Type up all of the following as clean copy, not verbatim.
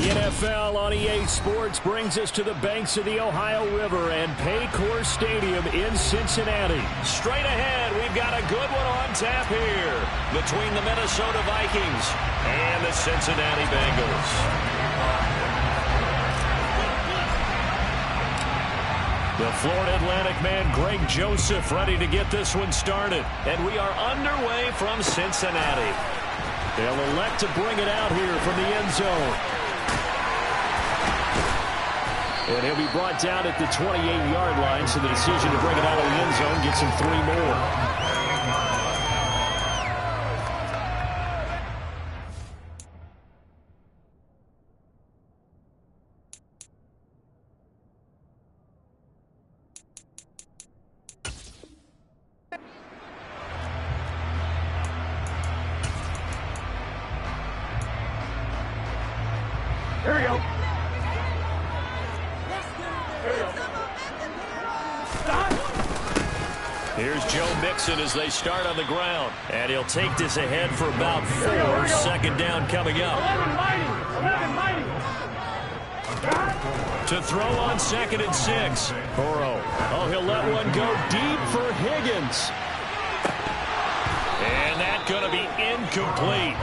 NFL on EA Sports brings us to the banks of the Ohio River and Paycor Stadium in Cincinnati. Straight ahead, we've got a good one on tap here between the Minnesota Vikings and the Cincinnati Bengals. The Florida Atlantic man, Greg Joseph, ready to get this one started. And we are underway from Cincinnati. They'll elect to bring it out here from the end zone. And he'll be brought down at the 28-yard line, so the decision to bring it out of the end zone gets him 3 more. Here we go. Here's Joe Mixon as they start on the ground. And he'll take this ahead for about 4. Second down coming up. 11. To throw on 2nd and 6. Burrow. Oh, he'll let one go deep for Higgins. And that's going to be incomplete.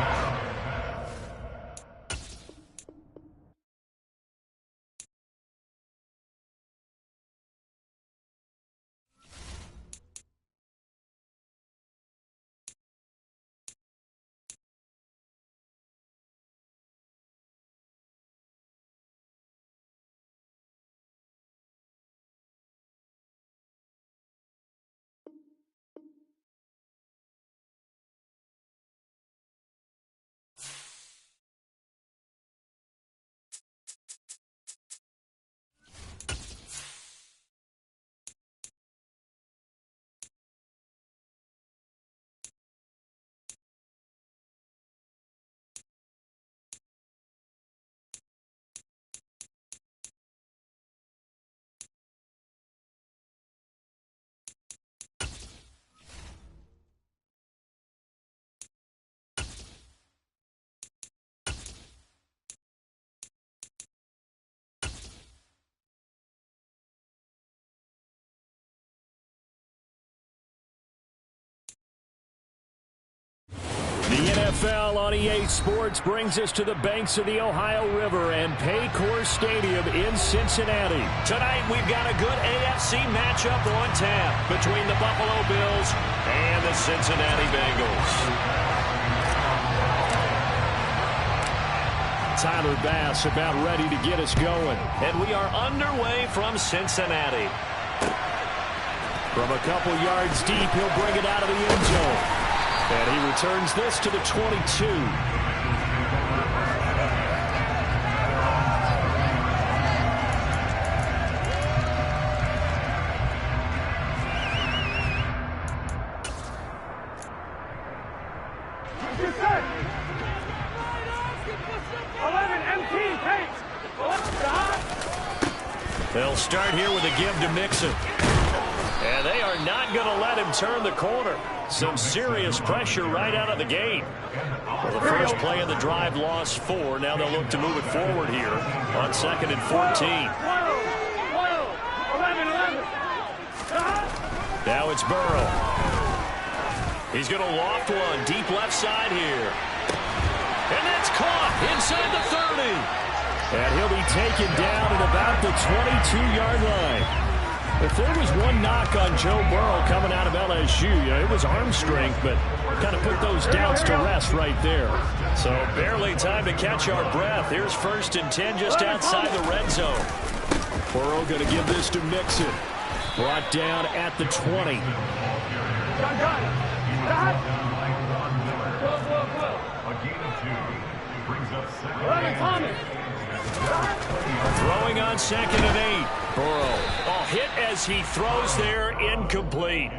The NFL on EA Sports brings us to the banks of the Ohio River and Paycor Stadium in Cincinnati. Tonight, we've got a good AFC matchup on tap between the Buffalo Bills and the Cincinnati Bengals. Tyler Bass about ready to get us going. And we are underway from Cincinnati. From a couple yards deep, he'll bring it out of the end zone. And he returns this to the 22. They'll start here with a give to Mixon. And they are not going to let him turn the corner. Some serious pressure right out of the gate. Well, the first play of the drive lost 4. Now they'll look to move it forward here on 2nd and 14. Now it's Burrow. He's going to loft one deep left side here. And that's caught inside the 30. And he'll be taken down at about the 22-yard line. If there was one knock on Joe Burrow coming out of LSU, it was arm strength, but kind of put those doubts to rest right there. So barely time to catch our breath. Here's 1st and 10 just outside the red zone. Burrow going to give this to Mixon. Brought down at the 20. Throwing on 2nd and 8. Burrow. Hit as he throws there, incomplete.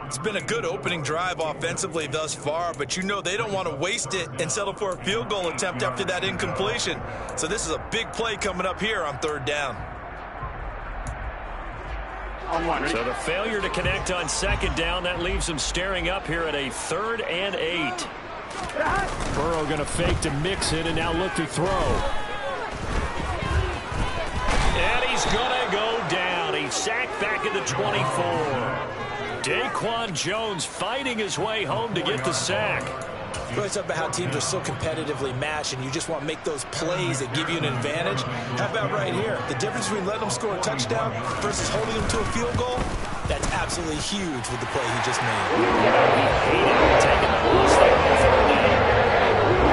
It's been a good opening drive offensively thus far, but you know they don't want to waste it and settle for a field goal attempt after that incompletion. So this is a big play coming up here on 3rd down. So the failure to connect on 2nd down, that leaves them staring up here at a 3rd and 8. Burrow going to fake to Mixon and now look to throw. gonna go down. He's sacked back at the 24. Daquan Jones fighting his way home to get the sack. Really talk about how teams are so competitively matched and you just want to make those plays that give you an advantage. How about right here? The difference between letting them score a touchdown versus holding them to a field goal, that's absolutely huge with the play he just made. He hated taking the loss there on third down.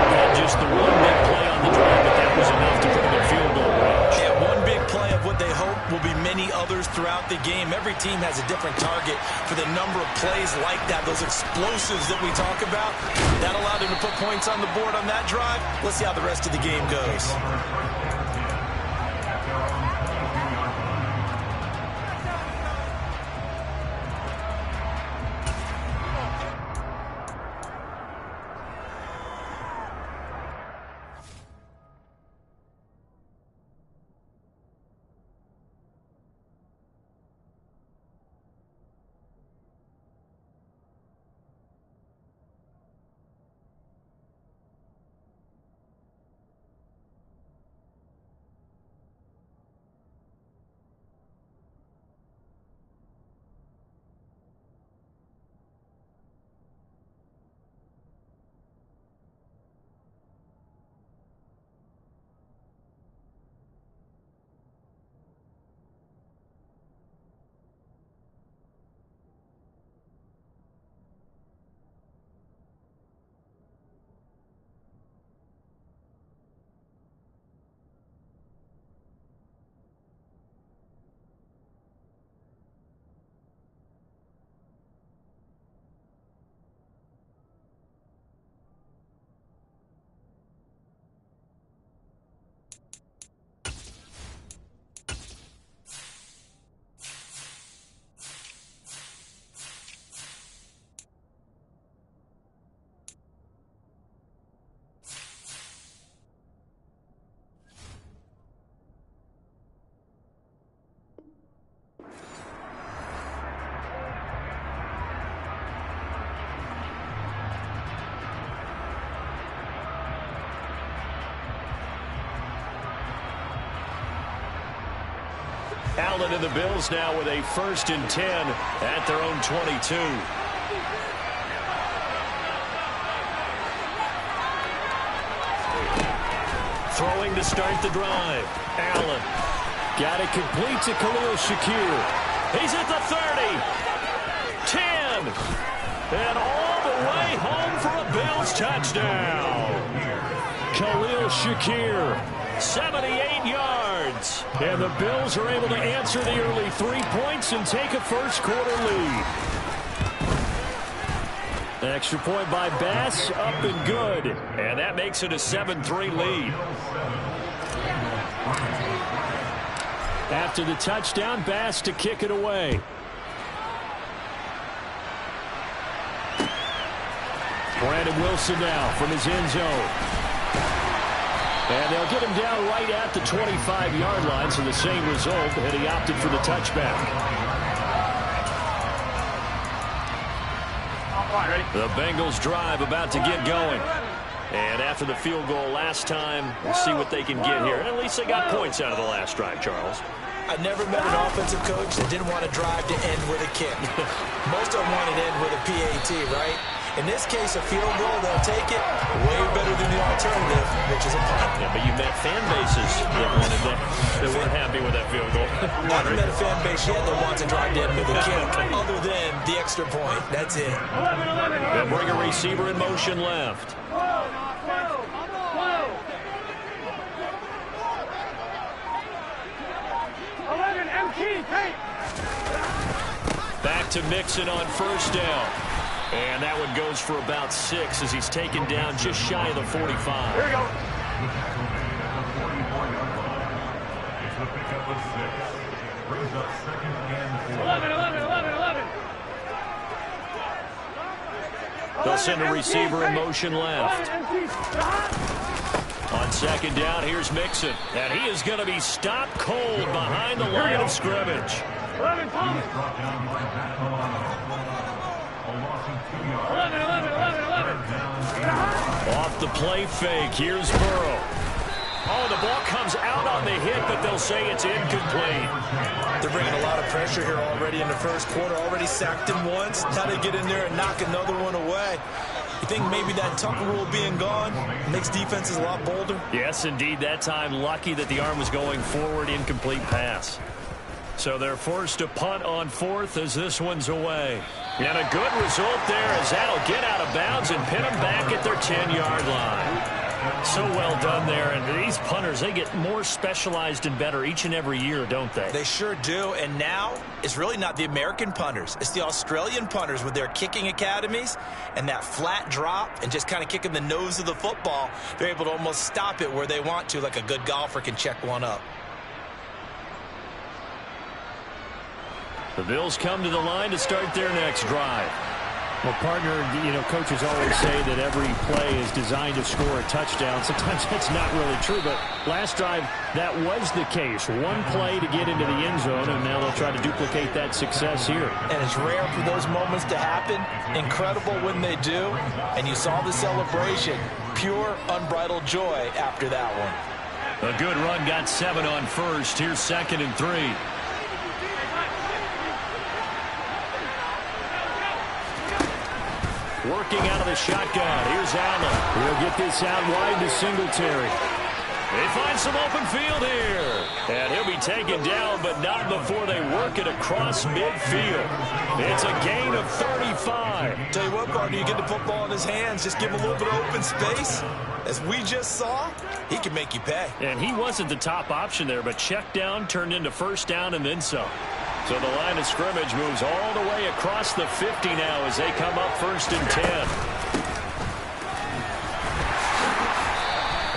Had just the one big play on the drive, but that was enough to put him in field goal range. Yeah, one big play of what they hope will be many others throughout the game. Every team has a different target for the number of plays like that, those explosives that we talk about. That allowed him to put points on the board on that drive. Let's see how the rest of the game goes. Allen and the Bills now with a 1st and 10 at their own 22. Throwing to start the drive. Allen got it complete to Khalil Shakir. He's at the 30. 10. And all the way home for a Bills touchdown. Khalil Shakir, 78 yards. And the Bills are able to answer the early 3 points and take a first-quarter lead. Extra point by Bass, up and good. And that makes it a 7-3 lead. After the touchdown, Bass to kick it away. Brandon Wilson now from his end zone. And they'll get him down right at the 25-yard line, so the same result, and he opted for the touchback. The Bengals drive about to get going. And after the field goal last time, we'll see what they can get here. And at least they got points out of the last drive, Charles. I never met an offensive coach that didn't want to drive to end with a kick. Most of them want to end with a PAT, right? In this case, a field goal, they'll take it way better than the alternative, which is a punt. Yeah, but you met fan bases that wanted that. They weren't happy with that field goal. I haven't met a fan base yet that wants to drive to end with a kick, other than the extra point. That's it. They'll bring a receiver in motion left. Back to Mixon on first down. And that one goes for about 6 as he's taken down just shy of the 45. Here we go. It's the pickup of 6. Brings up 2nd and 4. 11. They'll send a receiver in motion left. On second down, here's Mixon. And he is going to be stopped cold behind the line of scrimmage. 11, Thomas. Brought down by Matt Milano. A loss of 2 yards. 11. Off the play fake, here's Burrow. Oh, the ball comes out on the hit, but they'll say it's incomplete. They're bringing a lot of pressure here already in the first quarter. Already sacked him once. Now they get in there and knock another one away. You think maybe that Tucker rule being gone makes defenses a lot bolder? Yes, indeed. That time, lucky that the arm was going forward. Incomplete pass. So they're forced to punt on fourth as this one's away. And a good result there as that'll get out of bounds and pin them back at their 10-yard line. So well done there. And these punters, they get more specialized and better each and every year, don't they? They sure do. And now it's really not the American punters. It's the Australian punters with their kicking academies and that flat drop and just kind of kicking the nose of the football. They're able to almost stop it where they want to, like a good golfer can check one up. The Bills come to the line to start their next drive. Well, partner, coaches always say that every play is designed to score a touchdown. Sometimes that's not really true, but last drive, that was the case. One play to get into the end zone, and now they'll try to duplicate that success here. And it's rare for those moments to happen. Incredible when they do. And you saw the celebration. Pure, unbridled joy after that one. A good run, got 7 on first. Here's 2nd and 3. Working out of the shotgun. Here's Allen. He'll get this out wide to Singletary. They find some open field here. And he'll be taken down, but not before they work it across midfield. It's a gain of 35. Tell you what, partner, you get the football in his hands, just give him a little bit of open space. As we just saw, he can make you pay. And he wasn't the top option there, but check down turned into first down and then some. So the line of scrimmage moves all the way across the 50 now as they come up 1st and 10.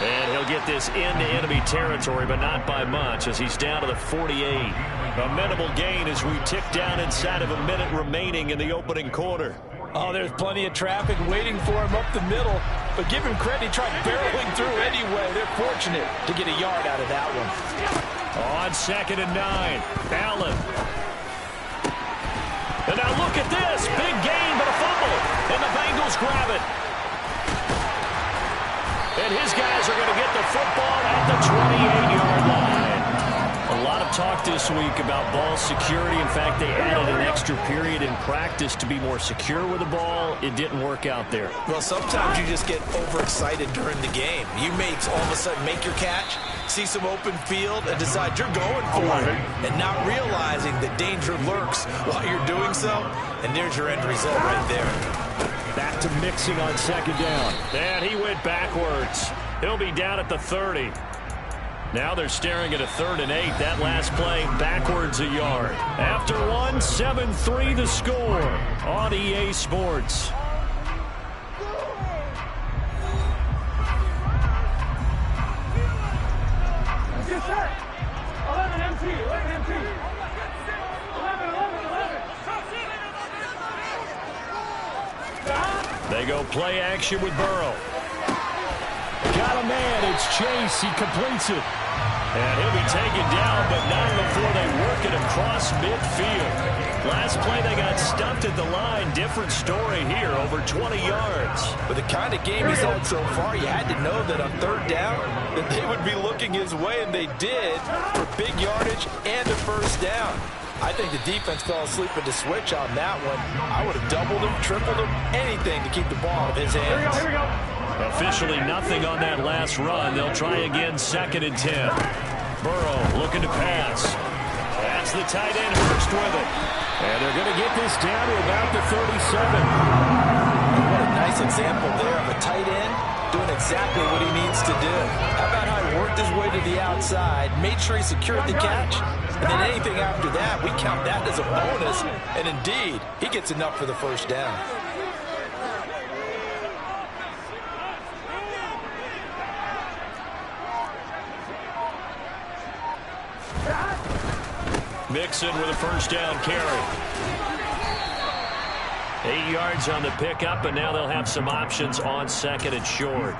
And he'll get this into enemy territory, but not by much as he's down to the 48. A minimal gain as we tick down inside of a minute remaining in the opening quarter. Oh, there's plenty of traffic waiting for him up the middle. But give him credit, he tried barreling through anyway. They're fortunate to get a yard out of that one. On 2nd and 9, Allen. And now look at this. Big gain, but a fumble. And the Bengals grab it. And his guys are going to get the football at the 28-yard line. A lot of talk this week about ball security. In fact, they added an extra period in practice to be more secure with the ball. It didn't work out there. Well, sometimes you just get overexcited during the game. You may all of a sudden make your catch, see some open field, and decide you're going for it, and not realizing that danger lurks while you're doing so. And there's your end result right there. Back to Mixon on 2nd down. And he went backwards. He'll be down at the 30. Now they're staring at a 3rd and 8. That last play backwards a yard. After one, 7-3 the score on EA Sports. They go play action with Burrow. Got a man. It's Chase. He completes it. And he'll be taken down, but not before they work it across midfield. Last play, they got stumped at the line. Different story here, over 20 yards. With the kind of game he's had so far, you had to know that on 3rd down that they would be looking his way, and they did, for big yardage and a first down. I think the defense fell asleep at the switch on that one. I would have doubled him, tripled him, anything to keep the ball out of his hands. Here we go. Officially nothing on that last run. They'll try again 2nd and 10. Burrow looking to pass. That's the tight end Hurst with it. And they're going to get this down to about the 37. What a nice example there of a tight end doing exactly what he needs to do. How about how he worked his way to the outside, made sure he secured the catch, and then anything after that, we count that as a bonus. And indeed, he gets enough for the first down. Mixon with a first down carry. 8 yards on the pickup, and now they'll have some options on 2nd and short.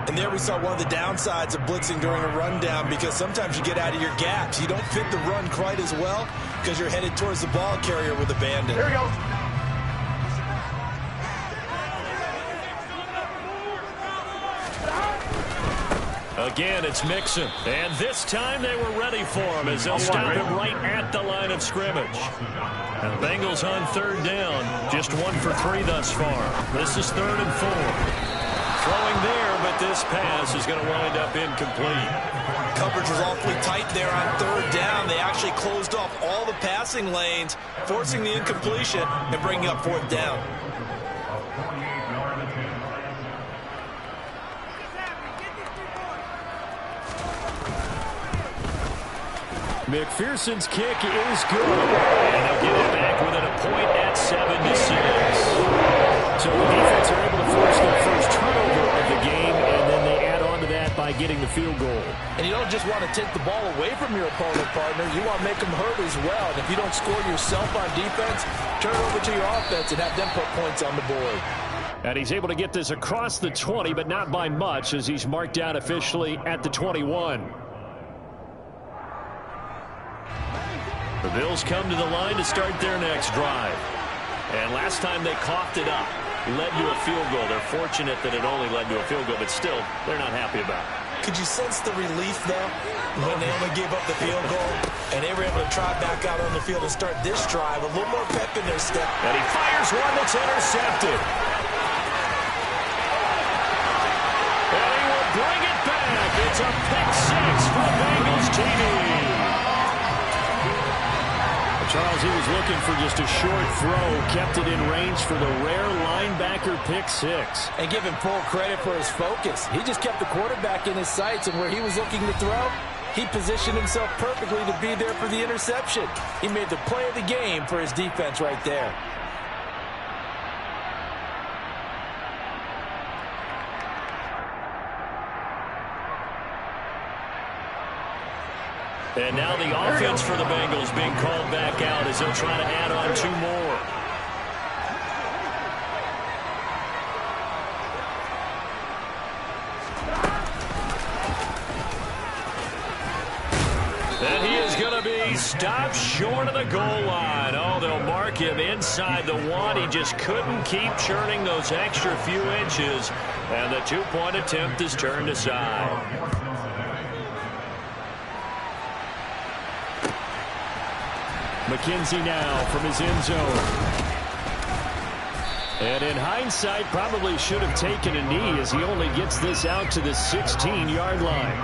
And there we saw one of the downsides of blitzing during a rundown, because sometimes you get out of your gaps. You don't fit the run quite as well because you're headed towards the ball carrier with a bandit. Here we go. Again, it's Mixon. And this time they were ready for him as they'll stop him right at the line of scrimmage. And the Bengals on third down, just 1 for 3 thus far. This is 3rd and 4. Throwing there, but this pass is going to wind up incomplete. Coverage was awfully tight there on 3rd down. They actually closed off all the passing lanes, forcing the incompletion and bringing up 4th down. McPherson's kick is good. And they'll get it back within a point at 7-6. So the defense are able to force their first turnover of the game, and then they add on to that by getting the field goal. And you don't just want to take the ball away from your opponent, partner. You want to make them hurt as well. And if you don't score yourself on defense, turn it over to your offense and have them put points on the board. And he's able to get this across the 20, but not by much, as he's marked down officially at the 21. The Bills come to the line to start their next drive. And last time they coughed it up, led to a field goal. They're fortunate that it only led to a field goal, but still, they're not happy about it. Could you sense the relief, though, when they only gave up the field goal and they were able to try back out on the field and start this drive? A little more pep in their step. And he fires one that's intercepted. And he will bring it back. It's a pick 6 for Bengals TV. Charles, he was looking for just a short throw, kept it in range for the rare linebacker pick 6. And give him full credit for his focus. He just kept the quarterback in his sights, and where he was looking to throw, he positioned himself perfectly to be there for the interception. He made the play of the game for his defense right there. And now the offense for the Bengals being called back out as they'll try to add on 2 more. And he is going to be stopped short of the goal line. Oh, they'll mark him inside the 1. He just couldn't keep churning those extra few inches. And the 2-point attempt is turned aside. McKenzie now from his end zone. And in hindsight, probably should have taken a knee as he only gets this out to the 16-yard line.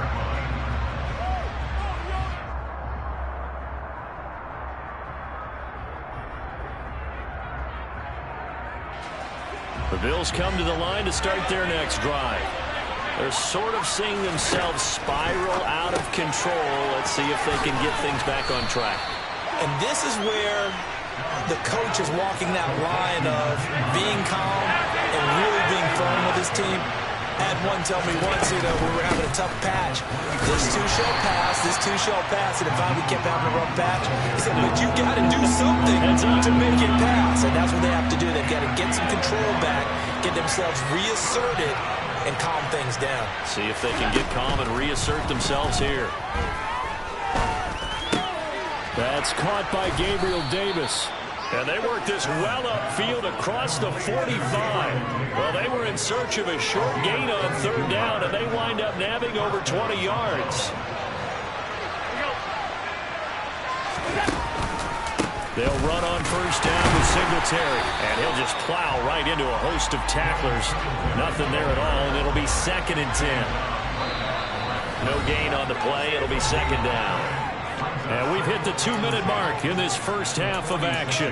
The Bills come to the line to start their next drive. They're sort of seeing themselves spiral out of control. Let's see if they can get things back on track. And this is where the coach is walking that line of being calm and really being firm with his team. I had one tell me once, we were having a tough patch. This too shall pass, this too shall pass. And if we kept having a rough patch, he said, but you got to do something to make it pass. And that's what they have to do. They've got to get some control back, get themselves reasserted, and calm things down. See if they can get calm and reassert themselves here. That's caught by Gabriel Davis. And they worked this well upfield across the 45. Well, they were in search of a short gain on 3rd down, and they wind up nabbing over 20 yards. They'll run on 1st down with Singletary. And he'll just plow right into a host of tacklers. Nothing there at all, and it'll be 2nd and 10. No gain on the play. It'll be 2nd down. And we've hit the 2-minute mark in this first half of action.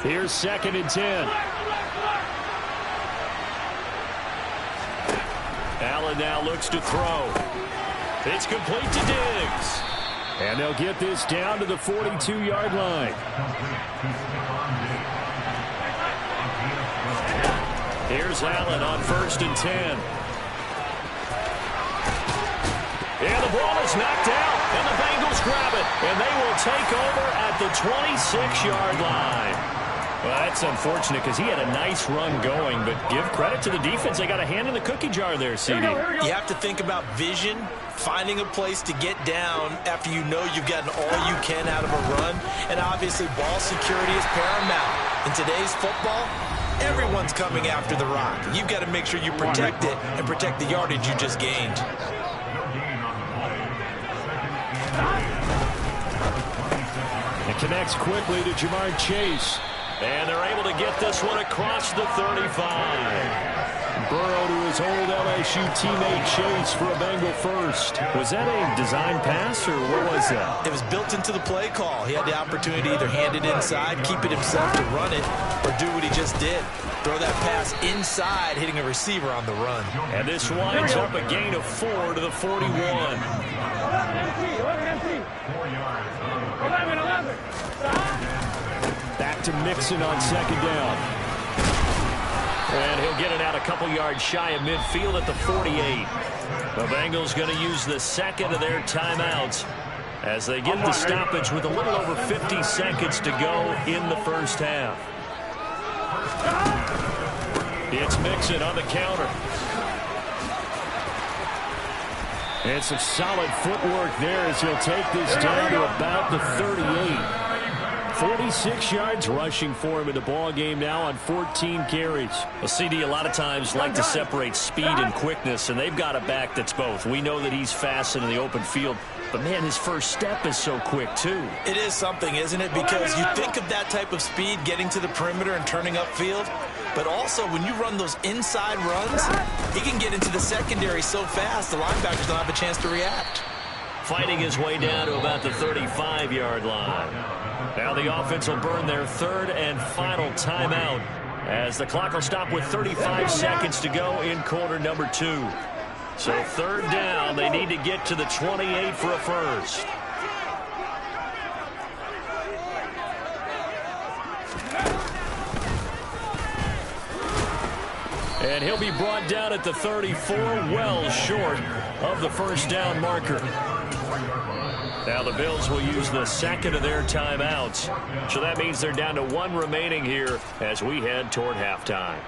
Here's 2nd and 10. Allen now looks to throw. It's complete to Diggs. And they'll get this down to the 42-yard line. Here's Allen on 1st and 10. And the ball is knocked out, and the Bengals grab it, and they will take over at the 26-yard line. Well, that's unfortunate because he had a nice run going, but give credit to the defense. They got a hand in the cookie jar there, CD. You have to think about vision, finding a place to get down after you know you've gotten all you can out of a run, and obviously ball security is paramount. In today's football, everyone's coming after the rock. You've got to make sure you protect it and protect the yardage you just gained. It connects quickly to Jamar Chase. And they're able to get this one across the 35. Burrow to his old LSU teammate Chase for a Bengal first. Was that a design pass, or what was that? It was built into the play call. He had the opportunity to either hand it inside, keep it himself to run it, or do what he just did. Throw that pass inside, hitting a receiver on the run. And this winds up a gain of 4 to the 41. 4 yards. Back to Mixon on second down. And he'll get it out a couple yards shy of midfield at the 48. The Bengals going to use the second of their timeouts as they get the stoppage with a little over 50 seconds to go in the first half. It's Mixon on the counter. And some solid footwork there as he'll take this down to about the 38. 46 yards rushing for him in the ball game now on 14 carries. Well, CD a lot of times like to separate speed and quickness, and they've got a back that's both. We know that he's fast in the open field, but man, his first step is so quick too. It is something, isn't it? Because you think of that type of speed getting to the perimeter and turning upfield, but also when you run those inside runs, he can get into the secondary so fast the linebackers don't have a chance to react. Fighting his way down to about the 35-yard line. Now the offense will burn their third and final timeout as the clock will stop with 35 seconds to go in quarter number 2. So third down, they need to get to the 28 for a first. And he'll be brought down at the 34, well short of the first down marker. Now the Bills will use the second of their timeouts. So that means they're down to 1 remaining here as we head toward halftime.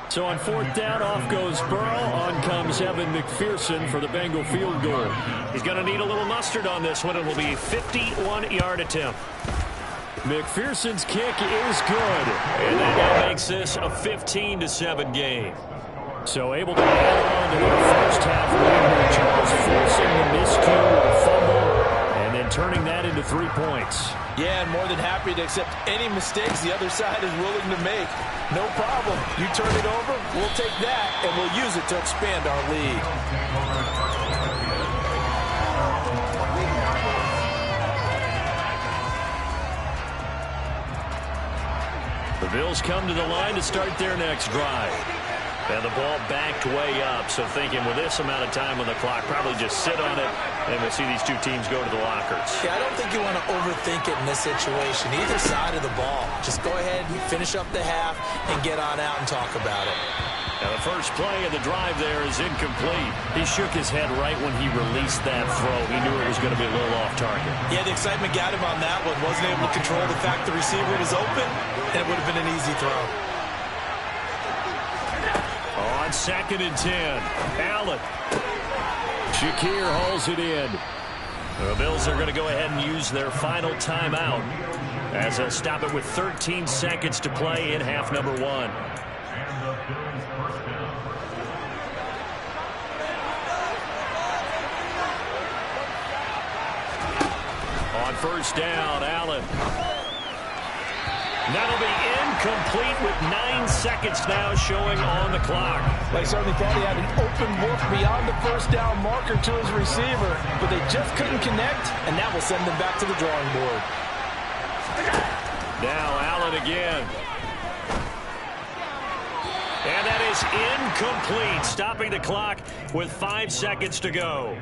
So on fourth down, off goes Burrow. On comes Evan McPherson for the Bengal field goal. He's going to need a little mustard on this one. It will be a 51-yard attempt. McPherson's kick is good. And that makes this a 15-7 game. So able to add on to their first half lead, Charles, forcing the miscue with a fumble and then turning that into 3 points. Yeah, and more than happy to accept any mistakes the other side is willing to make. No problem. You turn it over, we'll take that, and we'll use it to expand our lead. The Bills come to the line to start their next drive. And the ball backed way up, so thinking with this amount of time on the clock, probably just sit on it, and we'll see these two teams go to the lockers. Yeah, I don't think you want to overthink it in this situation, either side of the ball. Just go ahead, finish up the half, and get on out and talk about it. Now the first play of the drive there is incomplete. He shook his head right when he released that throw. He knew it was going to be a little off target. Yeah, the excitement got him on that one. Wasn't able to control the fact the receiver was open, and it would have been an easy throw. On 2nd and 10, Allen. Shakir hauls it in. The Bills are going to go ahead and use their final timeout as they'll stop it with 13 seconds to play in half number 1. On first down, Allen. That'll be incomplete with 9 seconds now showing on the clock. They certainly thought he had an open look beyond the first down marker to his receiver, but they just couldn't connect, and that will send them back to the drawing board. Now Allen again. And that is incomplete, stopping the clock with 5 seconds to go.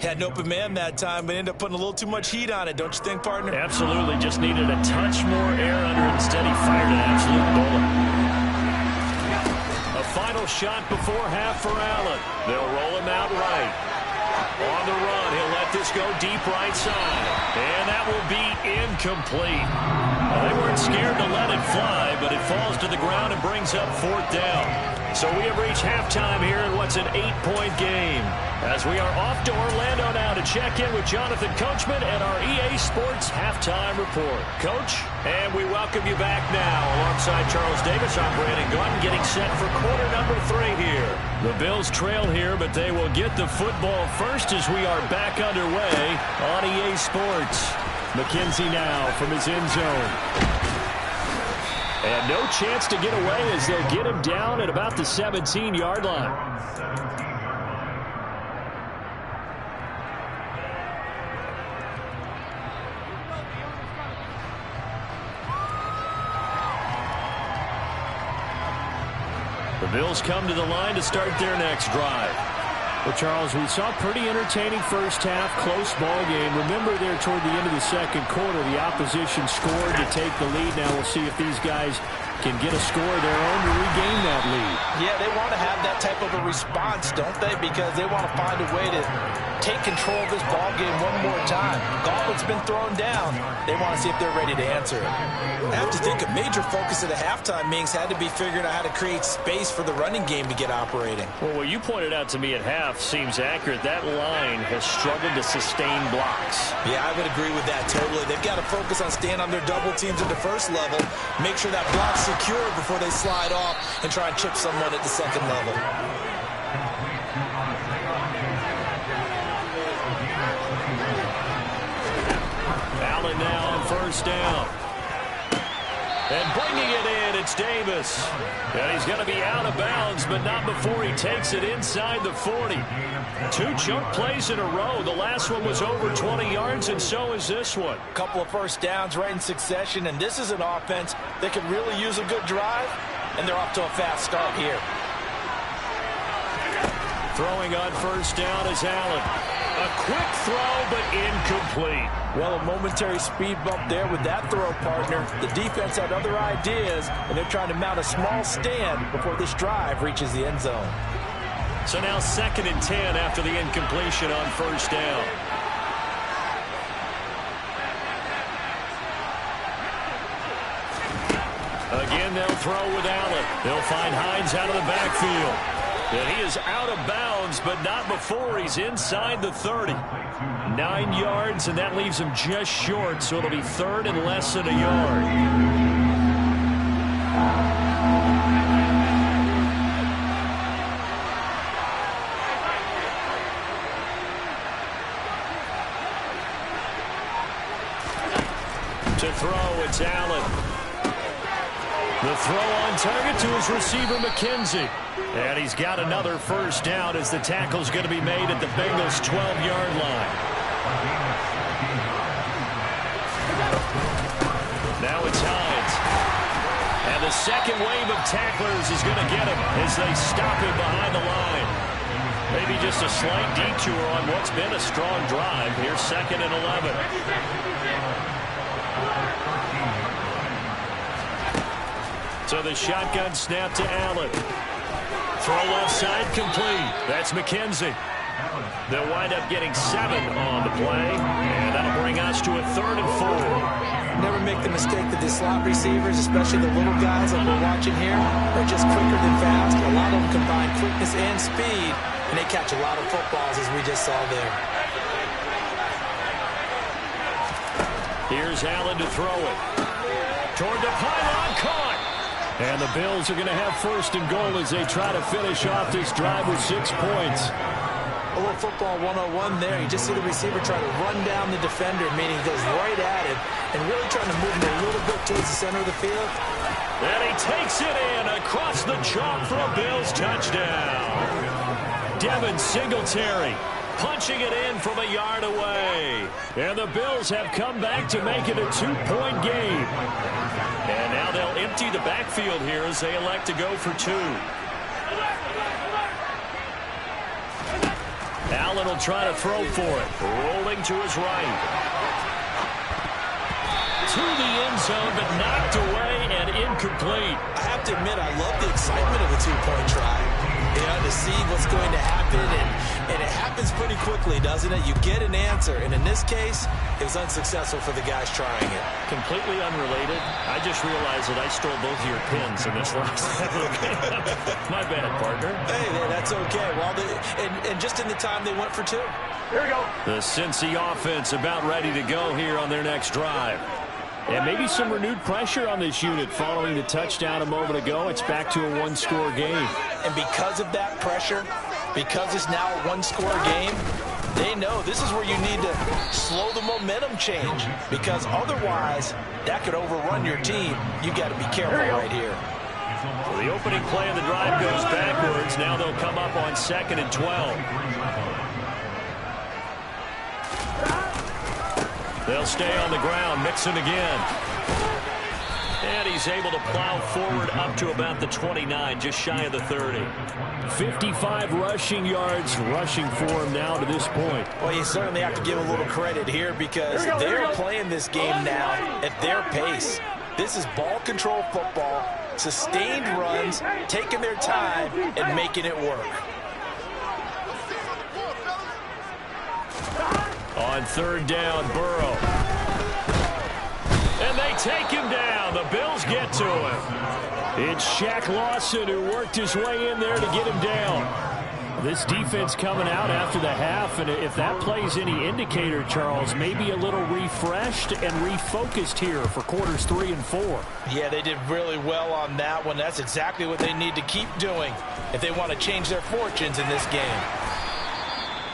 Had an open man that time, but ended up putting a little too much heat on it, don't you think, partner? Absolutely. Just needed a touch more air under it. Instead, he fired an absolute bullet. A final shot before half for Allen. They'll roll him out right. On the run, he'll let this go deep right side. And that will be incomplete. They weren't scared to let it fly, but it falls to the ground and brings up 4th down. So we have reached halftime here in what's an 8-point game. As we are off to Orlando now to check in with Jonathan Coachman and our EA Sports Halftime Report. Coach, and we welcome you back now. Alongside Charles Davis, I'm Brandon Gaudin, getting set for quarter number 3 here. The Bills trail here, but they will get the football first as we are back underway on EA Sports. McKenzie now from his end zone. And no chance to get away as they'll get him down at about the 17-yard line. The Bills come to the line to start their next drive. Well, Charles, we saw a pretty entertaining first half, close ball game. Remember there toward the end of the second quarter, the opposition scored to take the lead. Now we'll see if these guys can get a score of their own to regain that lead. Yeah, they want to have that type of a response, don't they? Because they want to find a way to take control of this ball game one more time. Gauntlet's been thrown down. They want to see if they're ready to answer it. I have to think a major focus of the halftime meetings had to be figuring out how to create space for the running game to get operating. Well, what you pointed out to me at half seems accurate. That line has struggled to sustain blocks. Yeah, I would agree with that totally. They've got to focus on staying on their double teams at the first level, make sure that block's secure before they slide off and try and chip someone at the second level. Allen now on first down. And bringing it in, it's Davis. And he's going to be out of bounds, but not before he takes it inside the 40. 2 chunk plays in a row. The last one was over 20 yards, and so is this one. A couple of first downs right in succession, and this is an offense that could really use a good drive, and they're off to a fast start here. Throwing on first down is Allen. A quick throw, but incomplete. Well, a momentary speed bump there with that throw, partner. The defense had other ideas, and they're trying to mount a small stand before this drive reaches the end zone. So now 2nd and 10 after the incompletion on first down. Again, they'll throw with Allen. They'll find Hines out of the backfield. And he is out of bounds, but not before he's inside the 30. 9 yards, and that leaves him just short, so it'll be 3rd and less than a yard. To throw, it's Allen. The throw on target to his receiver, McKenzie. And he's got another first down as the tackle's going to be made at the Bengals' 12-yard line. Now it's Hines. And the second wave of tacklers is going to get him as they stop him behind the line. Maybe just a slight detour on what's been a strong drive. Here's 2nd and 11. So the shotgun snap to Allen. Throw left side complete. That's McKenzie. They'll wind up getting 7 on the play, and that'll bring us to a 3rd and 4. Never make the mistake that the slot receivers, especially the little guys like we're watching here, are just quicker than fast. A lot of them combine quickness and speed, and they catch a lot of footballs, as we just saw there. Here's Allen to throw it. Toward the pylon, caught. And the Bills are going to have 1st and goal as they try to finish off this drive with 6 points. A little football 101 there. You just see the receiver try to run down the defender, meaning he goes right at him and really trying to move him a little bit towards the center of the field. And he takes it in across the chalk for a Bills touchdown. Devin Singletary punching it in from a yard away. And the Bills have come back to make it a 2-point game. And now they'll empty the backfield here as they elect to go for 2. Allen will try to throw for it. Rolling to his right. To the end zone, but knocked away and incomplete. I have to admit, I love the excitement of a 2-point try. Yeah, to see what's going to happen, and it happens pretty quickly, doesn't it? You get an answer, and in this case, it was unsuccessful for the guys trying it. Completely unrelated. I just realized that I stole both of your pins in this last My bad, partner. Hey, that's okay. Well, and just in the time they went for two. Here we go. The Cincy offense about ready to go here on their next drive. And maybe some renewed pressure on this unit following the touchdown a moment ago. It's back to a one-score game. And because of that pressure, because it's now a one-score game, they know this is where you need to slow the momentum change, because otherwise that could overrun your team. You got to be careful right here. So the opening play of the drive goes backwards. Now they'll come up on 2nd and 12. They'll stay on the ground. Mixon again. And he's able to plow forward up to about the 29, just shy of the 30. 55 rushing yards rushing for him now to this point. Well, you certainly have to give a little credit here, because they're playing this game now at their pace. This is ball control football, sustained runs, taking their time and making it work. On 3rd down, Burrow. And they take him down. The Bills get to him. It's Shaq Lawson who worked his way in there to get him down. This defense coming out after the half, and if that plays any indicator, Charles, maybe a little refreshed and refocused here for quarters 3 and 4. Yeah, they did really well on that one. That's exactly what they need to keep doing if they want to change their fortunes in this game.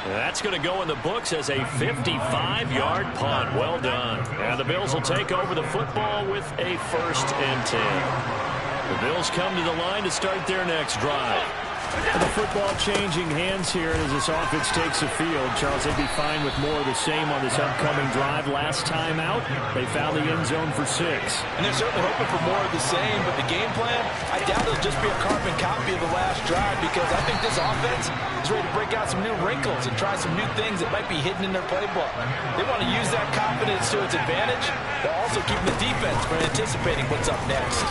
That's going to go in the books as a 55-yard punt. Well done. And the Bills will take over the football with a 1st and 10. The Bills come to the line to start their next drive. And the football changing hands here as this offense takes the field. Charles, they'd be fine with more of the same on this upcoming drive. Last time out, they found the end zone for 6. And they're certainly hoping for more of the same, but the game plan, I doubt it'll just be a carbon copy of the last drive, because I think this offense is ready to break out some new wrinkles and try some new things that might be hidden in their playbook. They want to use that confidence to its advantage, while also keeping the defense from anticipating what's up next.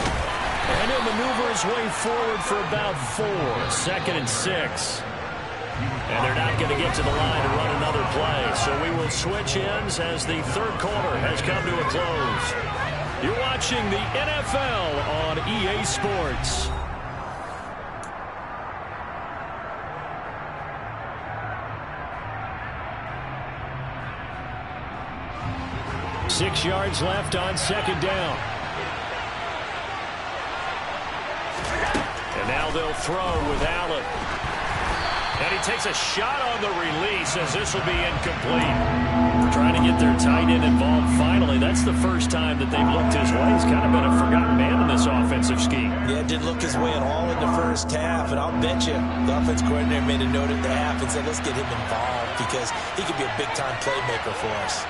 And he'll maneuver his way forward for about 4. 2nd and 6. And they're not going to get to the line to run another play. So we will switch ends as the 3rd quarter has come to a close. You're watching the NFL on EA Sports. Six yards left on 2nd down. And now they'll throw with Allen. And he takes a shot on the release as this will be incomplete. Trying to get their tight end involved finally. That's the first time that they've looked his way. He's kind of been a forgotten man in this offensive scheme. Yeah, it didn't look his way at all in the first half. And I'll bet you the offense coordinator made a note at the half and said, let's get him involved, because he could be a big-time playmaker for us.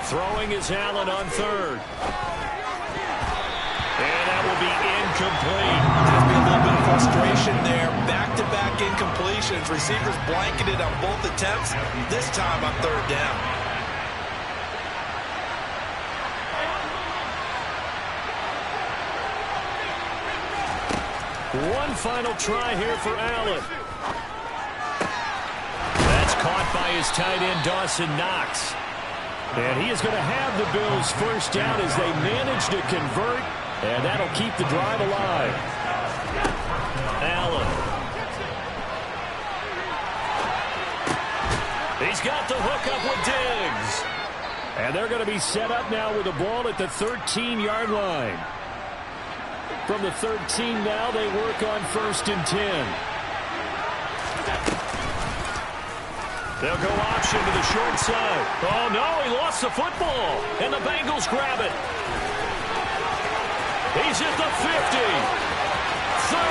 Throwing is Allen on 3rd. And that will be incomplete. There's been a little bit of frustration there. Back-to-back incompletions. Receivers blanketed on both attempts. This time on 3rd down. One final try here for Allen. That's caught by his tight end, Dawson Knox. And he is going to have the Bills' 1st down as they manage to convert, and that'll keep the drive alive. Allen. He's got the hook up with Diggs. And they're going to be set up now with the ball at the 13-yard line. From the 13 now, they work on 1st and 10. They'll go option to the short side. Oh, no, he lost the football. And the Bengals grab it. He's at the 50, 30,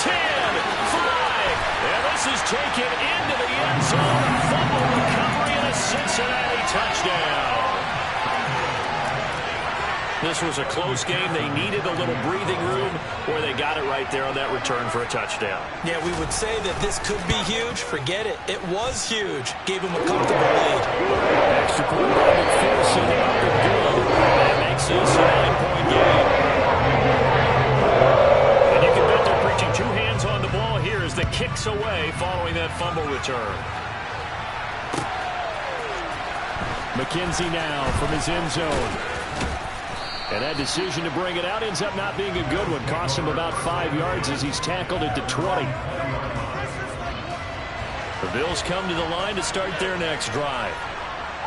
10, 5. And this is taken into the end zone. Fumble recovery and a Cincinnati touchdown. This was a close game. They needed a little breathing room, where they got it right there on that return for a touchdown. Yeah, we would say that this could be huge. Forget it. It was huge. Gave him a comfortable lead. Extra point by McPherson, up and good. That makes This is a 9-point game. And you can bet they're preaching two hands on the ball here as the kick's away following that fumble return. McKenzie now from his end zone. And that decision to bring it out ends up not being a good one. Costs him about 5 yards as he's tackled at the 20. The Bills come to the line to start their next drive.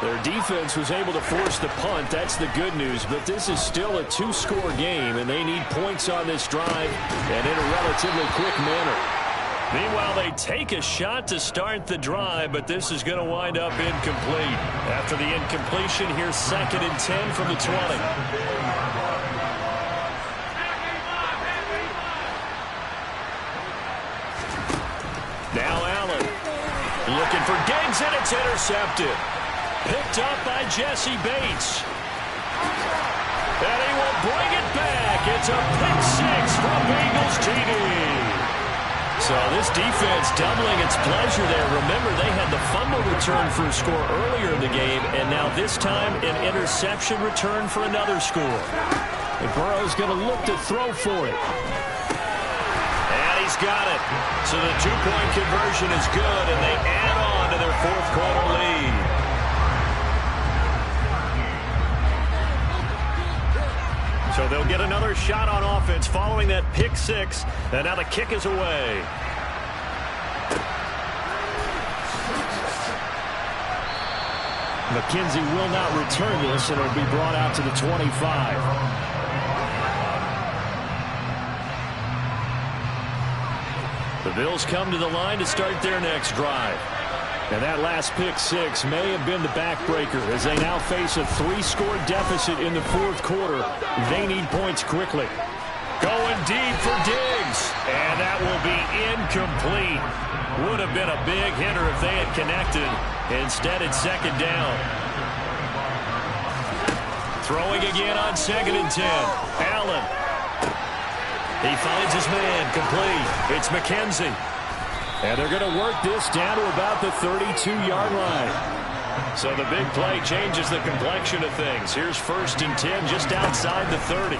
Their defense was able to force the punt. That's the good news. But this is still a two-score game, and they need points on this drive and in a relatively quick manner. Meanwhile, they take a shot to start the drive, but this is going to wind up incomplete. After the incompletion, here's 2nd and 10 from the 20. Now Allen looking for Diggs, and it's intercepted. Picked up by Jesse Bates. And he will bring it back. It's a pick six from Bengals TD. So this defense doubling its pleasure there. Remember, they had the fumble return for a score earlier in the game, and now this time an interception return for another score. And Burrow's going to look to throw for it. And he's got it. So the two-point conversion is good, and they add on to their fourth quarter lead. So they'll get another shot on offense following that pick six. And now the kick is away. McKenzie will not return this, and it'll be brought out to the 25. The Bills come to the line to start their next drive. And that last pick six may have been the backbreaker as they now face a 3-score deficit in the fourth quarter. They need points quickly. Going deep for Diggs. And that will be incomplete. Would have been a big hitter if they had connected. Instead, it's 2nd down. Throwing again on 2nd and 10. Allen. He finds his man. Complete. It's McKenzie. And they're going to work this down to about the 32-yard line. So the big play changes the complexion of things. Here's 1st and 10 just outside the 30.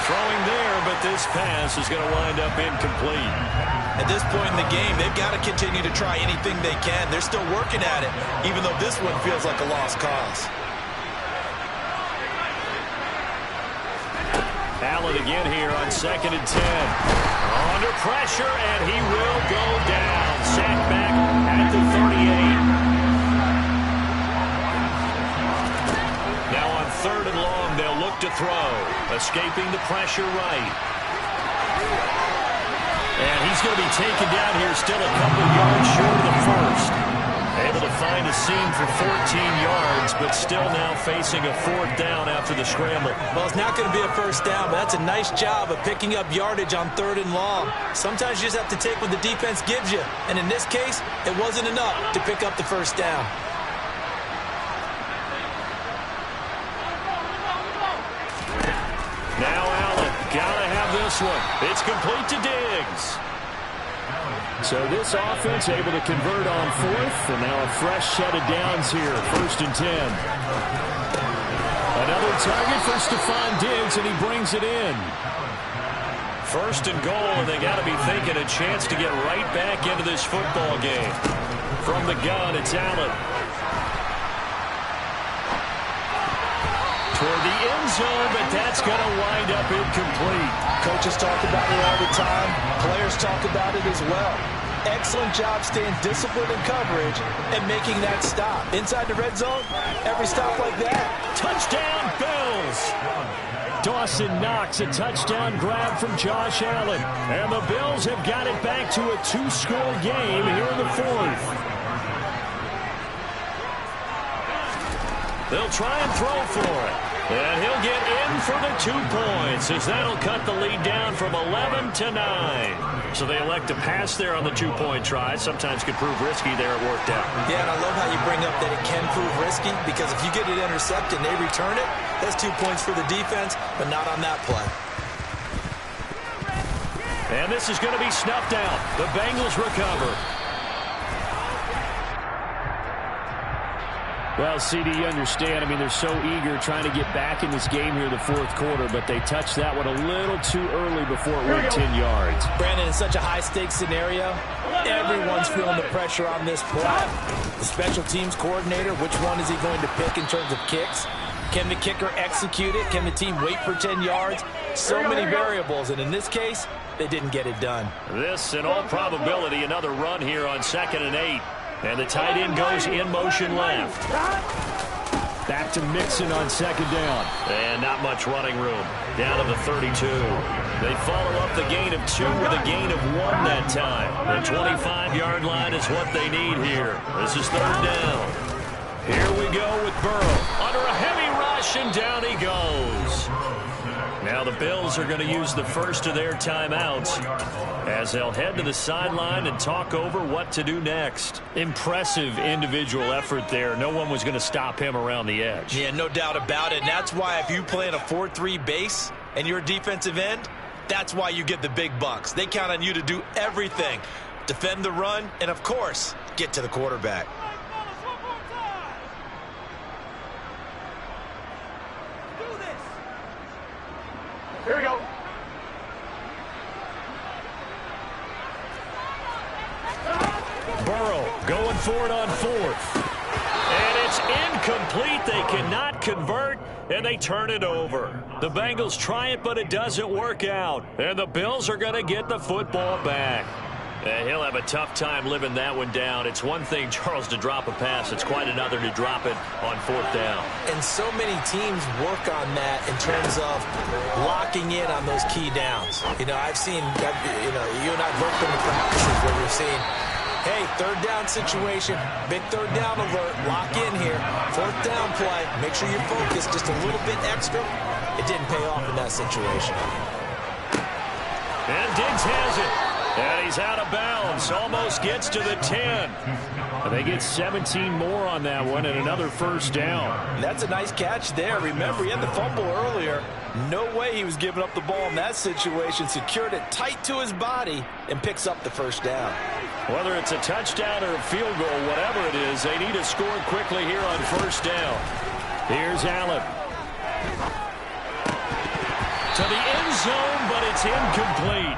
Throwing there, but this pass is going to wind up incomplete. At this point in the game, they've got to continue to try anything they can. They're still working at it, even though this one feels like a lost cause. Allen again here on 2nd and 10. Under pressure, and he will go down. Sacked back at the 38. Now on 3rd and long, they'll look to throw. Escaping the pressure right. And he's going to be taken down here still a couple yards short of the first. Able to find a seam for 14 yards, but still now facing a 4th down after the scramble. Well, it's not going to be a first down, but that's a nice job of picking up yardage on 3rd and long. Sometimes you just have to take what the defense gives you, and in this case, it wasn't enough to pick up the first down. Now Allen, gotta have this one. It's complete to Diggs. So this offense able to convert on 4th, and now a fresh set of downs here, 1st and 10. Another target for Stephon Diggs, and he brings it in. 1st and goal, and they got to be thinking a chance to get right back into this football game. From the gun, it's Allen. Toward the end zone, but that's going to wind up incomplete. Coaches talk about it all the time. Players talk about it as well. Excellent job staying disciplined in coverage and making that stop. Inside the red zone, every stop like that. Touchdown, Bills! Dawson Knox, a touchdown grab from Josh Allen. And the Bills have got it back to a 2-score game here in the 4th. They'll try and throw for it. And he'll get in for the 2 points as that'll cut the lead down from 11 to 9. So they elect to pass there on the 2-point try. Sometimes could prove risky there. It worked out. Yeah, and I love how you bring up that it can prove risky because if you get it intercepted and they return it, that's 2 points for the defense, but not on that play. And this is going to be snuffed out. The Bengals recover. Well, CD, you understand. I mean, they're so eager trying to get back in this game here in the fourth quarter, but they touched that one a little too early before it went 10 yards. Brandon, in such a high-stakes scenario, everyone's feeling the pressure on this play. The special teams coordinator, which one is he going to pick in terms of kicks? Can the kicker execute it? Can the team wait for 10 yards? So many variables, and in this case, they didn't get it done. This, in all probability, another run here on 2nd and 8. And the tight end goes in motion left. Back to Mixon on 2nd down. And not much running room. Down to the 32. They follow up the gain of 2 with a gain of 1 that time. The 25-yard line is what they need here. This is 3rd down. Here we go with Burrow. Under a heavy rush, and down he goes. Now the Bills are going to use the first of their timeouts as they'll head to the sideline and talk over what to do next. Impressive individual effort there. No one was going to stop him around the edge. Yeah, no doubt about it. And that's why if you play in a 4-3 base and you're a defensive end, that's why you get the big bucks. They count on you to do everything. Defend the run and, of course, get to the quarterback. Here we go. Burrow going for it on 4th. And it's incomplete. They cannot convert, and they turn it over. The Bengals try it, but it doesn't work out. And the Bills are going to get the football back. He'll have a tough time living that one down. It's one thing, Charles, to drop a pass. It's quite another to drop it on 4th down. And so many teams work on that in terms of locking in on those key downs. You know, I've seen, you and I have worked in the practices where we've seen, hey, 3rd down situation, big 3rd down alert, lock in here. 4th down play, make sure you're focused just a little bit extra. It didn't pay off in that situation. And Diggs has it. And he's out of bounds. Almost gets to the 10. They get 17 more on that one and another 1st down. And that's a nice catch there. Remember, he had the fumble earlier. No way he was giving up the ball in that situation. Secured it tight to his body and picks up the 1st down. Whether it's a touchdown or a field goal, whatever it is, they need to score quickly here on 1st down. Here's Allen. To the end zone, but it's incomplete.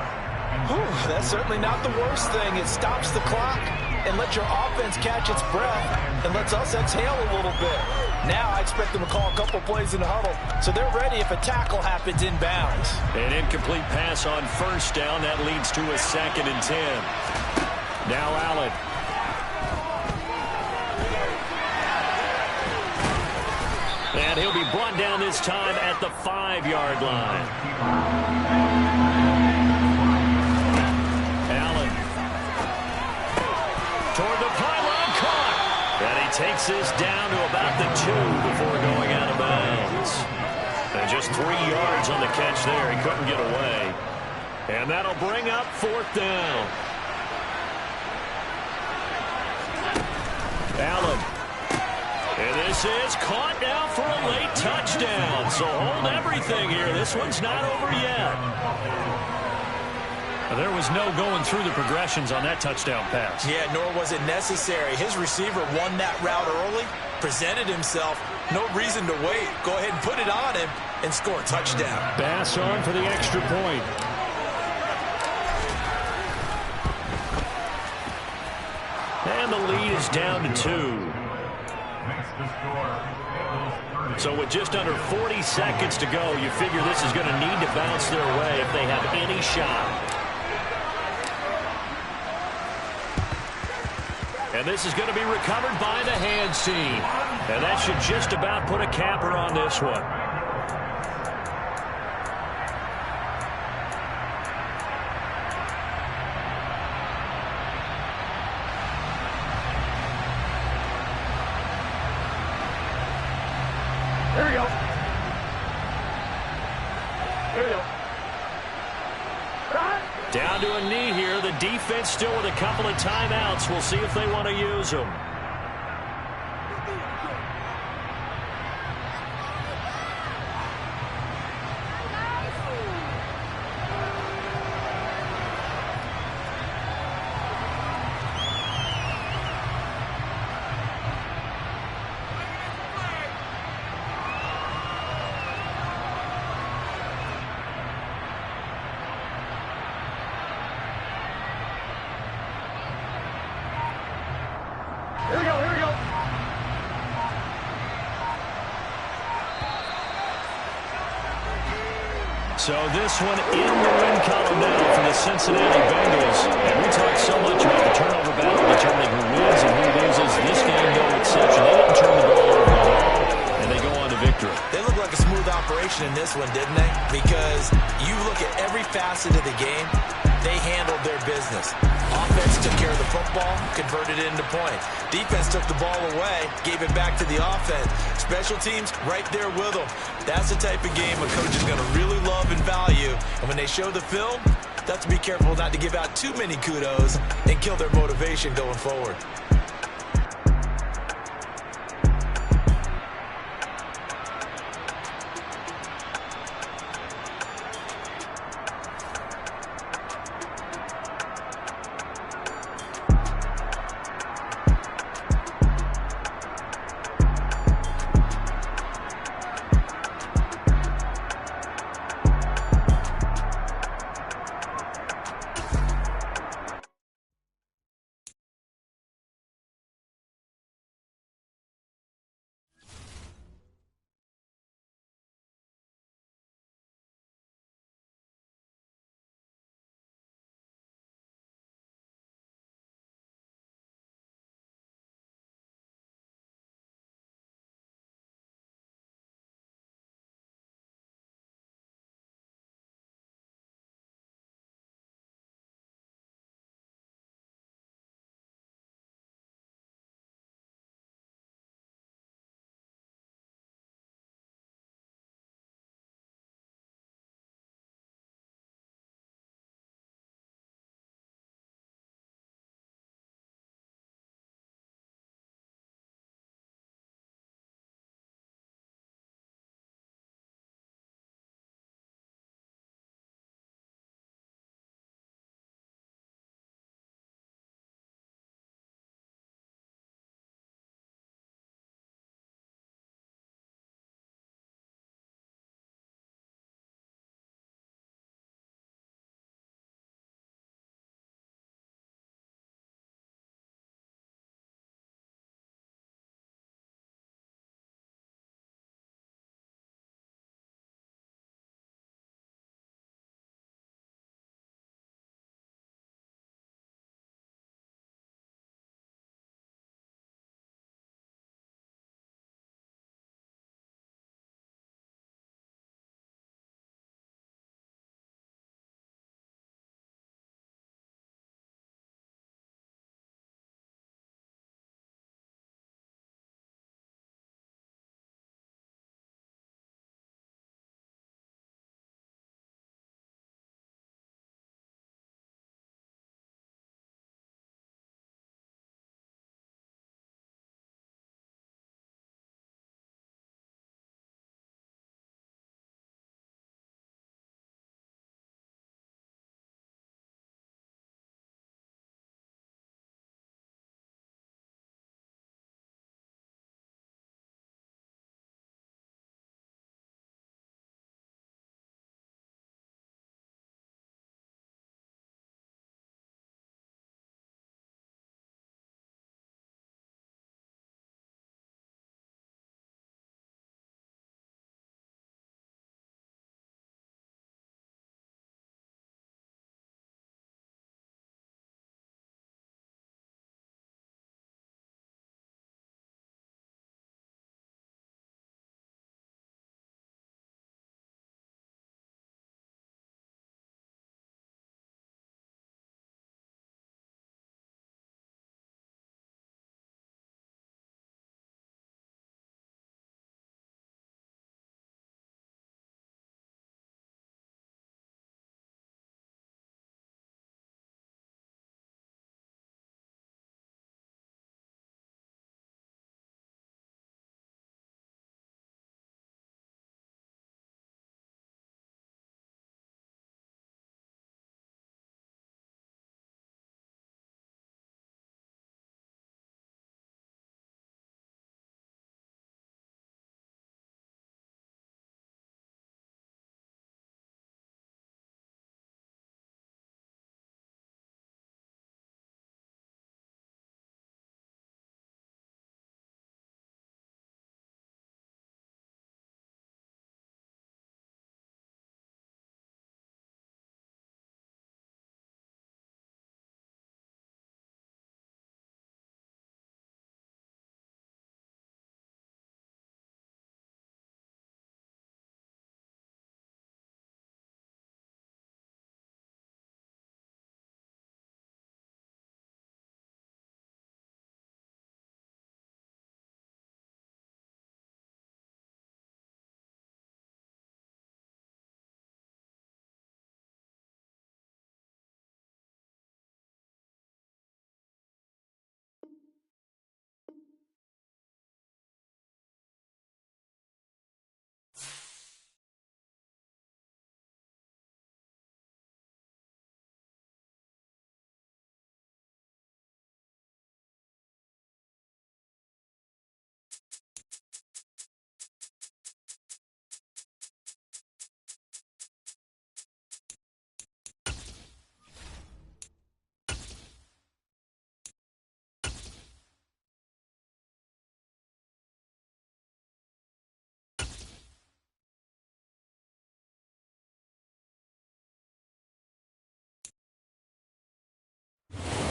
Whew, that's certainly not the worst thing. It stops the clock and lets your offense catch its breath and lets us exhale a little bit. Now I expect them to call a couple plays in the huddle, so they're ready if a tackle happens inbounds. An incomplete pass on 1st down. That leads to a 2nd and 10. Now Allen. And he'll be brought down this time at the 5-yard line. Toward the pylon, caught. And he takes this down to about the 2 before going out of bounds. And just 3 yards on the catch there. He couldn't get away. And that'll bring up 4th down. Allen. And this is caught now for a late touchdown. So hold everything here. This one's not over yet. There was no going through the progressions on that touchdown pass. Yeah, nor was it necessary. His receiver won that route early, presented himself. No reason to wait. Go ahead and put it on him and score a touchdown. Bass on for the extra point. And the lead is down to 2. So with just under 40 seconds to go, you figure this is going to need to bounce their way if they have any shot. And this is going to be recovered by the hands team. And that should just about put a capper on this one. Here we go. Here we go. Down to a knee here. The defense still with a couple of timeouts. We'll see if they want to use them. So this one in the win column now for the Cincinnati Bengals. And we talked so much about the turnover battle determining who wins and who loses. This game, no exception. They didn't turn the ball over at all, and they go on to victory. They look like a smooth operation in this one, didn't they? Because you look at every facet of the game, they handled their business. Offense took care of the football, converted it into points. Defense took the ball away, gave it back to the offense. Special teams, right there with them. That's the type of game a coach is going to really love and value. And when they show the film, they have to be careful not to give out too many kudos and kill their motivation going forward.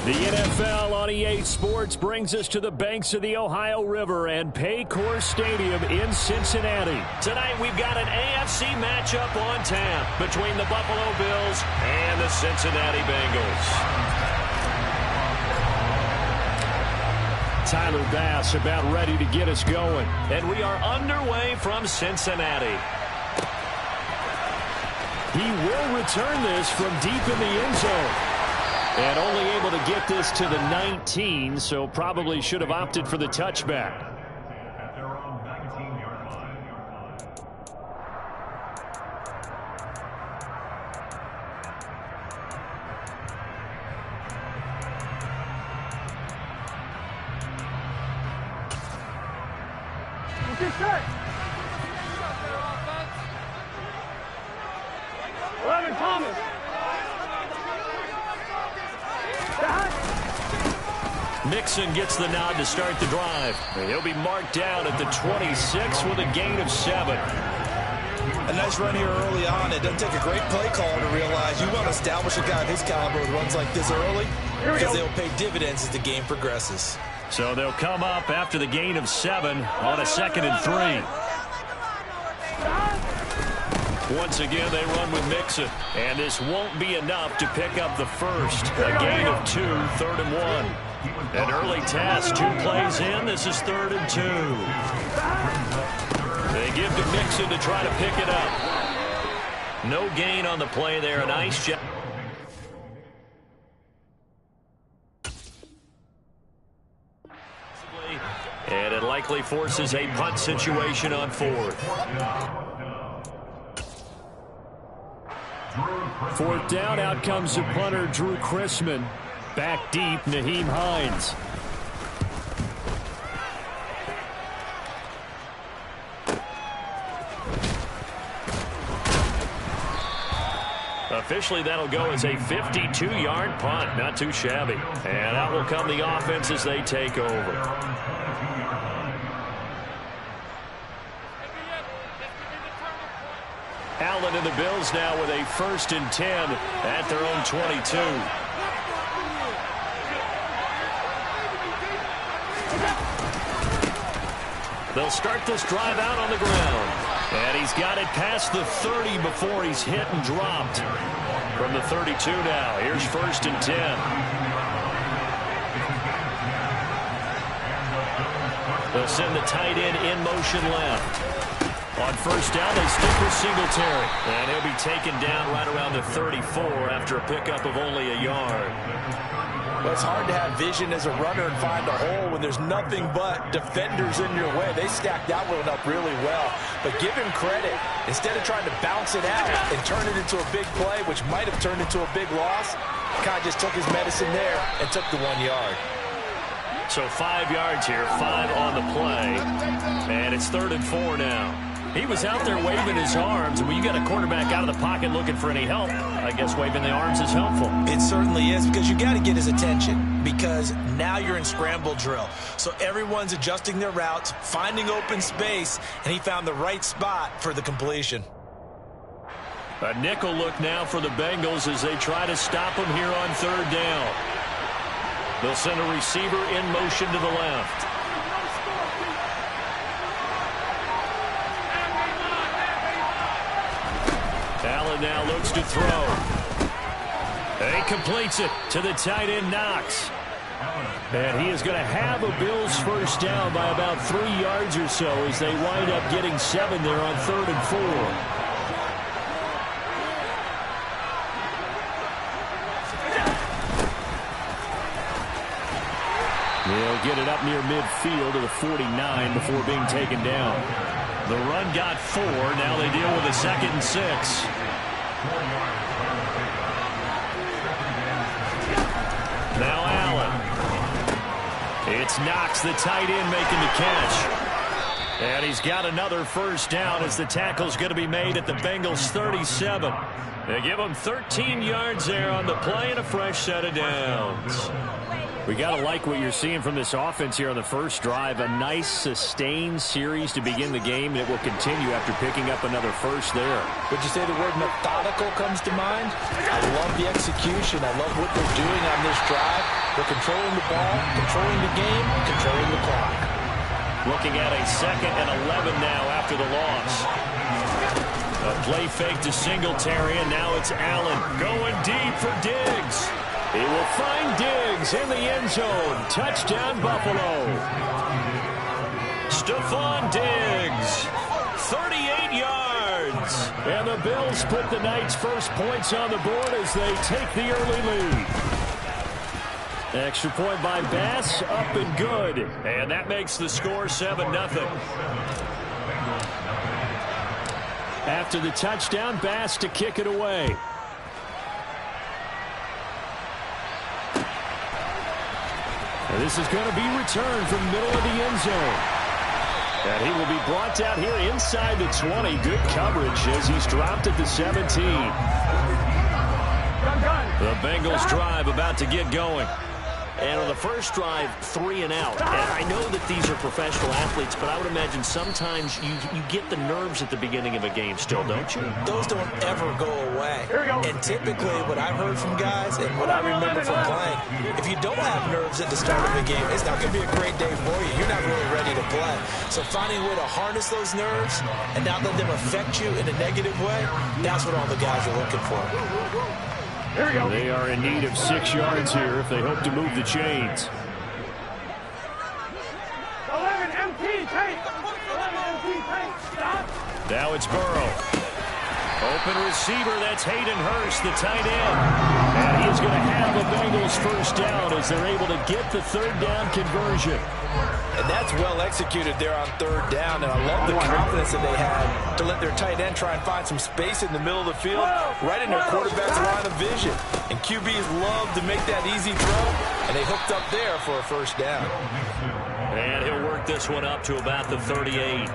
The NFL on EA Sports brings us to the banks of the Ohio River and Paycor Stadium in Cincinnati. Tonight we've got an AFC matchup on tap between the Buffalo Bills and the Cincinnati Bengals. Tyler Bass about ready to get us going. And we are underway from Cincinnati. He will return this from deep in the end zone. And only able to get this to the 19, so probably should have opted for the touchback. At their own 19-yard line. Thomas. Mixon gets the nod to start the drive. He'll be marked down at the 26 with a gain of 7. A nice run here early on. It doesn't take a great play caller to realize you want to establish a guy of his caliber with runs like this early because they'll pay dividends as the game progresses. So they'll come up after the gain of 7 on a 2nd and 3. Once again, they run with Mixon. And this won't be enough to pick up the first. A gain of 2, 3rd and 1. An early test, 2 plays in. This is 3rd and 2. They give to Mixon to try to pick it up. No gain on the play there. A nice job. And it likely forces a punt situation on 4th. 4th down, out comes the punter, Drew Chrisman. Back deep, Nyheim Hines. Officially, that'll go as a 52-yard punt. Not too shabby. And out will come the offense as they take over. Allen and the Bills now with a 1st and 10 at their own 22. They'll start this drive out on the ground. And he's got it past the 30 before he's hit and dropped. From the 32 now, here's 1st and 10. They'll send the tight end in motion left. On 1st down, they stick with Singletary. And he'll be taken down right around the 34 after a pickup of only a yard. Well, it's hard to have vision as a runner and find a hole when there's nothing but defenders in your way. They stacked that one up really well. But give him credit. Instead of trying to bounce it out and turn it into a big play, which might have turned into a big loss, kind of just took his medicine there and took the 1 yard. So 5 yards here, 5 on the play. And it's 3rd and 4 now. He was out there waving his arms. And when you got a quarterback out of the pocket looking for any help, I guess waving the arms is helpful. It certainly is, because you got to get his attention, because now you're in scramble drill. So everyone's adjusting their routes, finding open space, and he found the right spot for the completion. A nickel look now for the Bengals as they try to stop him here on 3rd down. They'll send a receiver in motion to the left. Allen now looks to throw. And he completes it to the tight end, Knox. And he is going to have a Bills 1st down by about 3 yards or so as they wind up getting 7 there on 3rd and 4. They'll get it up near midfield to the 49 before being taken down. The run got 4. Now they deal with a 2nd and 6. Now Allen. It's Knox, the tight end, making the catch. And he's got another 1st down as the tackle's going to be made at the Bengals 37. They give him 13 yards there on the play and a fresh set of downs. We got to like what you're seeing from this offense here on the first drive. A nice sustained series to begin the game, and it will continue after picking up another first there. Would you say the word methodical comes to mind? I love the execution. I love what they're doing on this drive. They're controlling the ball, controlling the game, controlling the clock. Looking at a 2nd and 11 now after the loss. A play fake to Singletary, and now it's Allen going deep for Diggs. He will find Diggs in the end zone. Touchdown, Buffalo. Stephon Diggs, 38 yards. And the Bills put the Knights' first points on the board as they take the early lead. Extra point by Bass, up and good. And that makes the score 7-0. After the touchdown, Bass to kick it away. And this is going to be returned from the middle of the end zone. And he will be brought down here inside the 20. Good coverage as he's dropped at the 17. The Bengals drive about to get going. And on the first drive, 3 and out. And I know that these are professional athletes, but I would imagine sometimes you get the nerves at the beginning of a game still, don't you? Those don't ever go away. And typically what I've heard from guys and what I remember from playing, if you don't have nerves at the start of a game, it's not going to be a great day for you. You're not really ready to play. So finding a way to harness those nerves and not let them affect you in a negative way, that's what all the guys are looking for. They are in need of 6 yards here if they hope to move the chains. 11 MT tape. 11 MT tape. Stop. Now it's Burrow. Open receiver, that's Hayden Hurst, the tight end. And he's going to have the Bengals first down as they're able to get the 3rd down conversion. And that's well executed there on 3rd down. And I love the confidence that they had to let their tight end try and find some space in the middle of the field, right in their quarterback's line of vision. And QBs love to make that easy throw, and they hooked up there for a first down. And he'll work this one up to about the 38.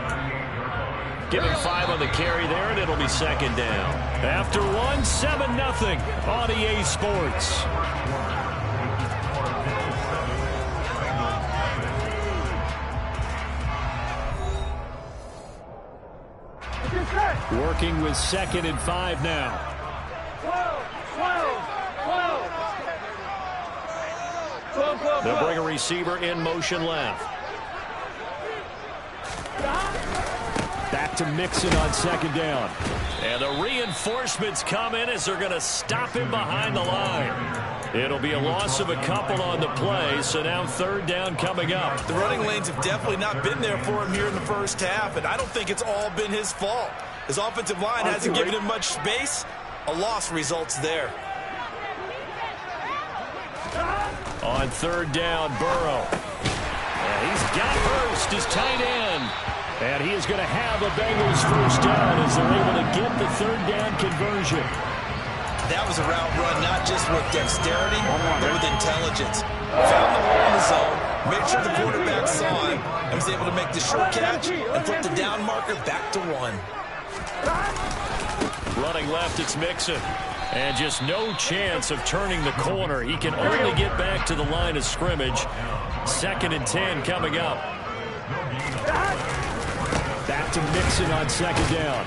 Give him 5 on the carry there, and it'll be 2nd down. After 1, 7-0 on EA Sports. Working with 2nd and 5 now. 12. They'll bring a receiver in motion left. Back to Mixon on 2nd down. And the reinforcements come in as they're going to stop him behind the line. It'll be a loss of a couple on the play, so now 3rd down coming up. The running lanes have definitely not been there for him here in the first half, and I don't think it's all been his fault. His offensive line hasn't given him much space. A loss results there. On 3rd down, Burrow. And he's got Hurst, his tight end. And he is going to have the Bengals first down as they're able to get the 3rd down conversion. That was a route run not just with dexterity, but with intelligence. Found the hole in the zone, made sure the quarterback saw him, and was able to make the short catch and flip the down marker back to 1. Running left, it's Mixon. And just no chance of turning the corner. He can only get back to the line of scrimmage. 2nd and 10 coming up. Back to Mixon on 2nd down.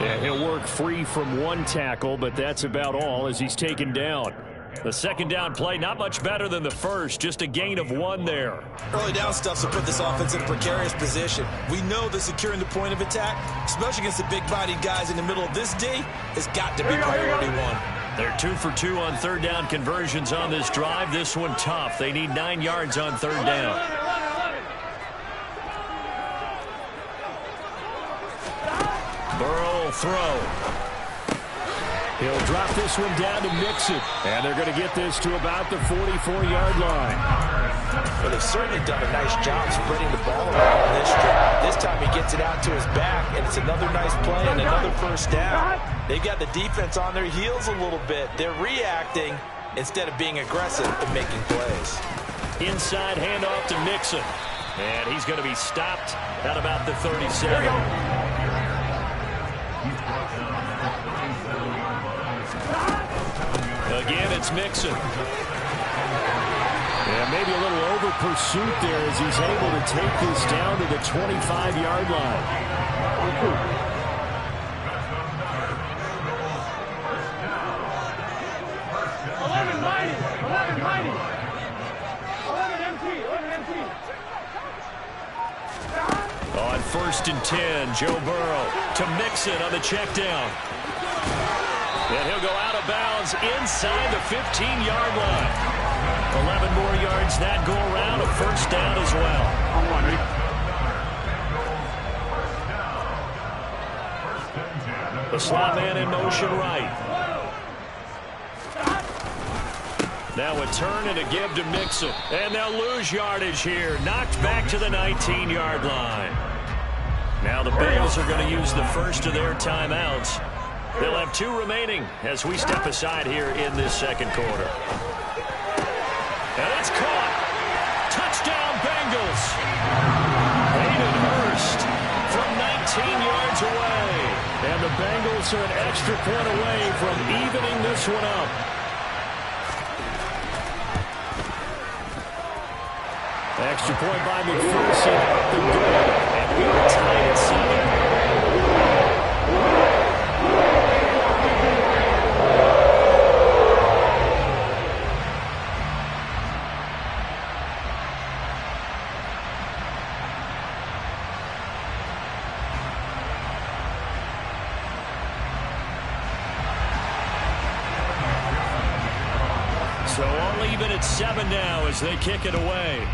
Yeah, he'll work free from 1 tackle, but that's about all as he's taken down. The 2nd down play, not much better than the first, just a gain of 1 there. Early down stuff to put this offense in a precarious position. We know that securing the point of attack, especially against the big-bodied guys in the middle of this D, has got to be priority 1. They're 2 for 2 on 3rd down conversions on this drive. This one tough. They need 9 yards on 3rd down. Burrow will throw. He'll drop this one down to Mixon. And they're going to get this to about the 44-yard line. Well, they've certainly done a nice job spreading the ball around on this drive. This time he gets it out to his back, and it's another nice play and another first down. They've got the defense on their heels a little bit. They're reacting instead of being aggressive and making plays. Inside handoff to Mixon. And he's going to be stopped at about the 37. Again, it's Mixon. And maybe a little over pursuit there as he's able to take this down to the 25-yard line. On 1st and 10, Joe Burrow to Mixon on the check down. And he'll go out of bounds inside the 15-yard line. 11 more yards that go around, a first down as well. The slot man in motion right. Now a turn and a give to Mixon. And they'll lose yardage here. Knocked back to the 19-yard line. Now the Bengals are going to use the first of their timeouts. They'll have 2 remaining as we step aside here in this second quarter. And it's caught. Touchdown, Bengals. Hayden Hurst from 19 yards away. And the Bengals are an extra point away from evening this one up. Extra point by McPherson. Up and good. And we are tied at 7. So only even at 7 now as they kick it away.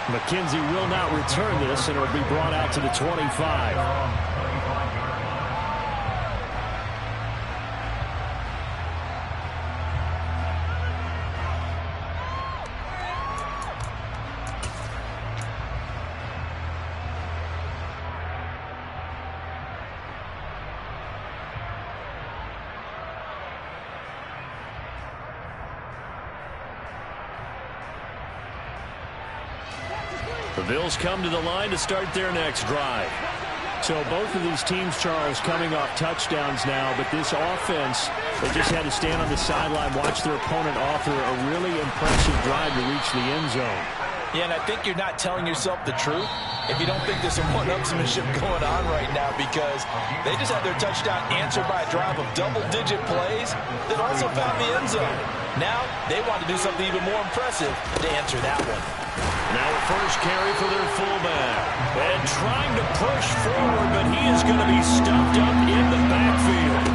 McKenzie will not return this, and it'll be brought out to the 25. The Bills come to the line to start their next drive. So both of these teams, Charles, coming off touchdowns now, but this offense, they just had to stand on the sideline, watch their opponent offer a really impressive drive to reach the end zone. Yeah, and I think you're not telling yourself the truth if you don't think there's some one-upsmanship going on right now, because they just had their touchdown answered by a drive of double-digit plays that also found the end zone. Now they want to do something even more impressive to answer that one. Now a first carry for their fullback. And trying to push forward, but he is going to be stuffed up in the backfield.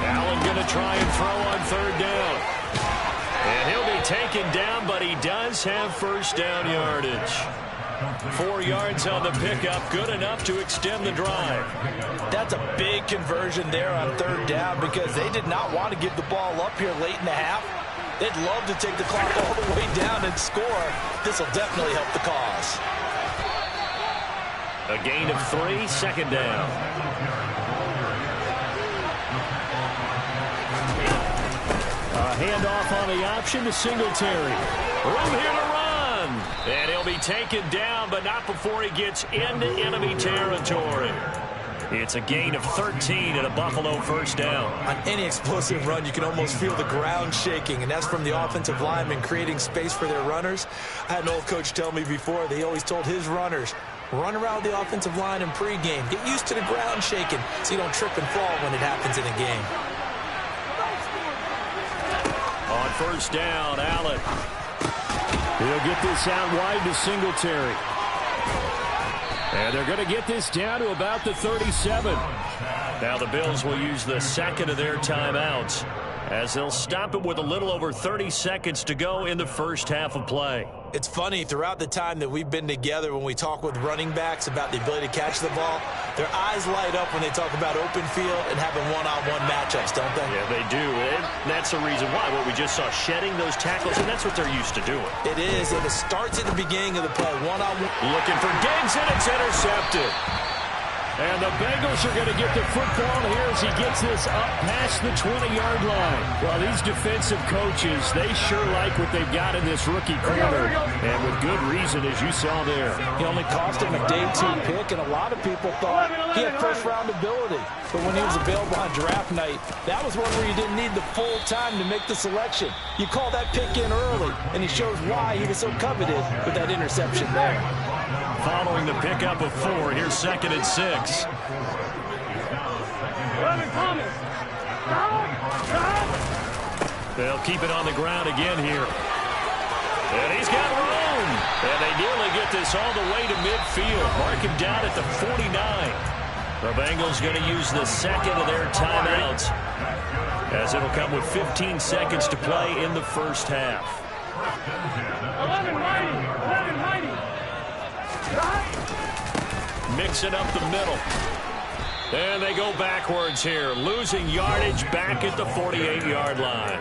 Allen going to try and throw on 3rd down. And he'll be taken down, but he does have first down yardage. 4 yards on the pickup, good enough to extend the drive. That's a big conversion there on 3rd down, because they did not want to give the ball up here late in the half. They'd love to take the clock all the way down and score. This will definitely help the cause. A gain of 3, second down. A handoff on the option to Singletary. Room here to run. And he'll be taken down, but not before he gets into enemy territory. It's a gain of 13 and a Buffalo first down. On any explosive run, you can almost feel the ground shaking, and that's from the offensive linemen creating space for their runners. I had an old coach tell me before that he always told his runners, run around the offensive line in pregame. Get used to the ground shaking so you don't trip and fall when it happens in a game. On first down, Allen. He'll get this out wide to Singletary. And they're going to get this down to about the 37. Now the Bills will use the second of their timeouts as they'll stop it with a little over 30 seconds to go in the first half of play. It's funny, throughout the time that we've been together, when we talk with running backs about the ability to catch the ball, their eyes light up when they talk about open field and having one-on-one matchups, don't they? Yeah, they do. And that's the reason why. What we just saw, shedding those tackles, and that's what they're used to doing. It is, and it starts at the beginning of the play. One-on-one. Looking for Diggs, and it's intercepted. And the Bengals are going to get the football here as he gets this up past the 20-yard line. Well, these defensive coaches, they sure like what they've got in this rookie corner. And with good reason, as you saw there. He only cost him a day 2 pick, and a lot of people thought he had first-round ability. But when he was available on draft night, that was one where you didn't need the full time to make the selection. You call that pick in early, and he shows why he was so coveted with that interception there. Following the pickup of 4, here's 2nd and 6. They'll keep it on the ground again here. And he's got room. And they nearly get this all the way to midfield. Mark him down at the 49. The Bengals going to use the second of their timeouts, as it'll come with 15 seconds to play in the first half. 11 mighty. Mixing up the middle. And they go backwards here, losing yardage back at the 48-yard line.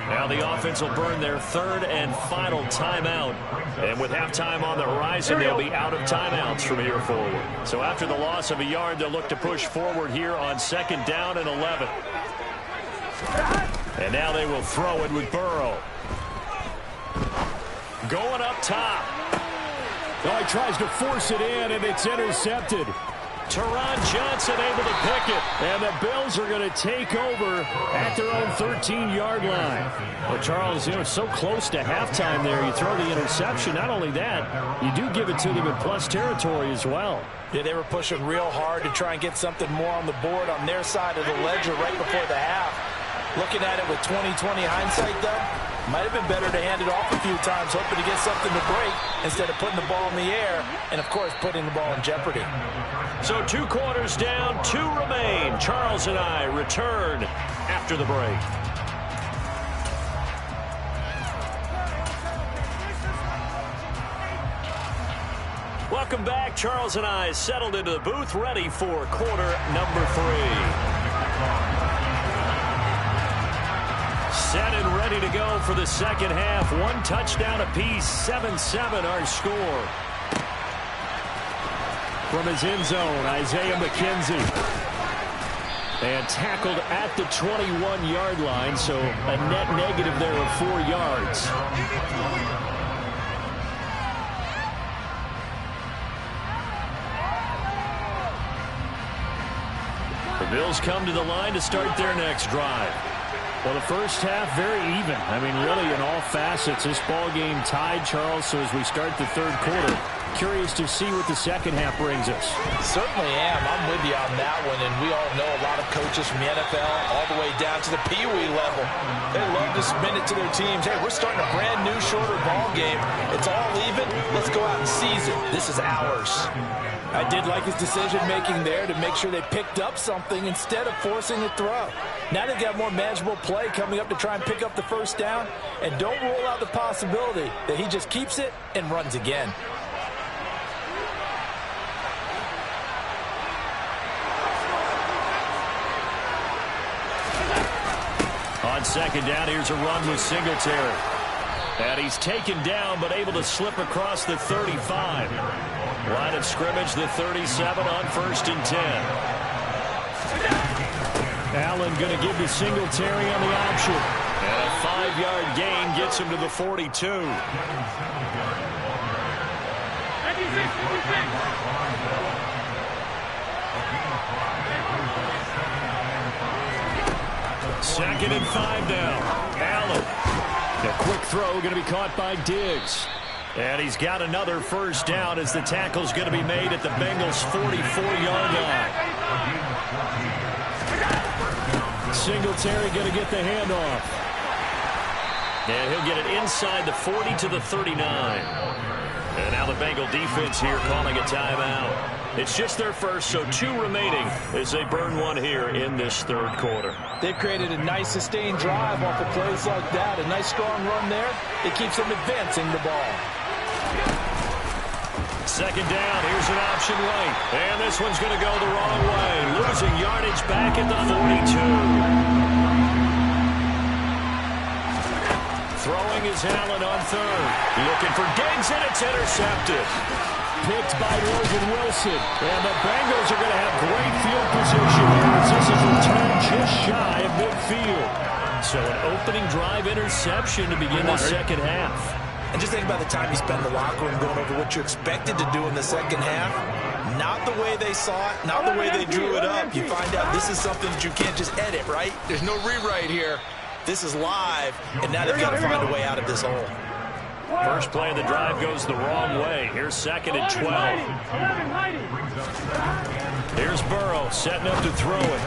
Now the offense will burn their third and final timeout. And with halftime on the horizon, they'll be out of timeouts from here forward. So after the loss of a yard, they'll look to push forward here on 2nd down and 11. And now they will throw it with Burrow. Going up top. Oh, he tries to force it in, and it's intercepted. Teron Johnson able to pick it. And the Bills are going to take over at their own 13-yard line. Well, Charles, so close to halftime there. You throw the interception. Not only that, you do give it to them in plus territory as well. Yeah, they were pushing real hard to try and get something more on the board on their side of the ledger right before the half. Looking at it with 20/20 hindsight, though, might have been better to hand it off a few times, hoping to get something to break instead of putting the ball in the air and, of course, putting the ball in jeopardy. So 2 quarters down, 2 remain. Charles and I return after the break. Welcome back. Charles and I settled into the booth, ready for quarter number 3. Set and ready to go for the second half. 1 touchdown apiece, 7-7 our score. From his end zone, Isaiah McKenzie. And tackled at the 21-yard line, so a net negative there of 4 yards. The Bills come to the line to start their next drive. Well, the first half, very even. I mean, really, in all facets, this ball game tied, Charles. So as we start the third quarter, curious to see what the second half brings us. Certainly am. I'm with you on that one. And we all know a lot of coaches from the NFL all the way down to the Pee Wee level. They love to spin it to their teams. Hey, we're starting a brand new, shorter ball game. It's all even. Let's go out and seize it. This is ours. I did like his decision-making there to make sure they picked up something instead of forcing a throw. Now they've got more manageable play coming up to try and pick up the first down. And don't rule out the possibility that he just keeps it and runs again. On 2nd down, here's a run with Singletary. And he's taken down, but able to slip across the 35. Line of scrimmage, the 37 on 1st and 10. Allen going to give to Singletary on the option. And a 5-yard gain gets him to the 42. 2nd and 5 now. Allen. A quick throw going to be caught by Diggs. And he's got another first down as the tackle's going to be made at the Bengals' 44-yard line. Singletary going to get the handoff. And he'll get it inside the 40 to the 39. And now the Bengal defense here calling a timeout. It's just their first, so 2 remaining as they burn 1 here in this third quarter. They've created a nice sustained drive off of plays like that. A nice strong run there. It keeps them advancing the ball. 2nd down, here's an option right. And this one's going to go the wrong way. Losing yardage back at the 42. Throwing is Allen on 3rd. Looking for Diggs, and it's intercepted. Picked by Logan Wilson. And the Bengals are going to have great field position here as this is returned just shy of midfield. So an opening drive interception to begin the second half. And just think about the time you spend in the locker room going over what you expected to do in the second half. Not the way they saw it, not the way they drew it up. You find out this is something that you can't just edit, right? There's no rewrite here. This is live, and now they've got to find a way out of this hole. First play of the drive goes the wrong way. Here's 2nd and 12. Here's Burrow setting up to throw it.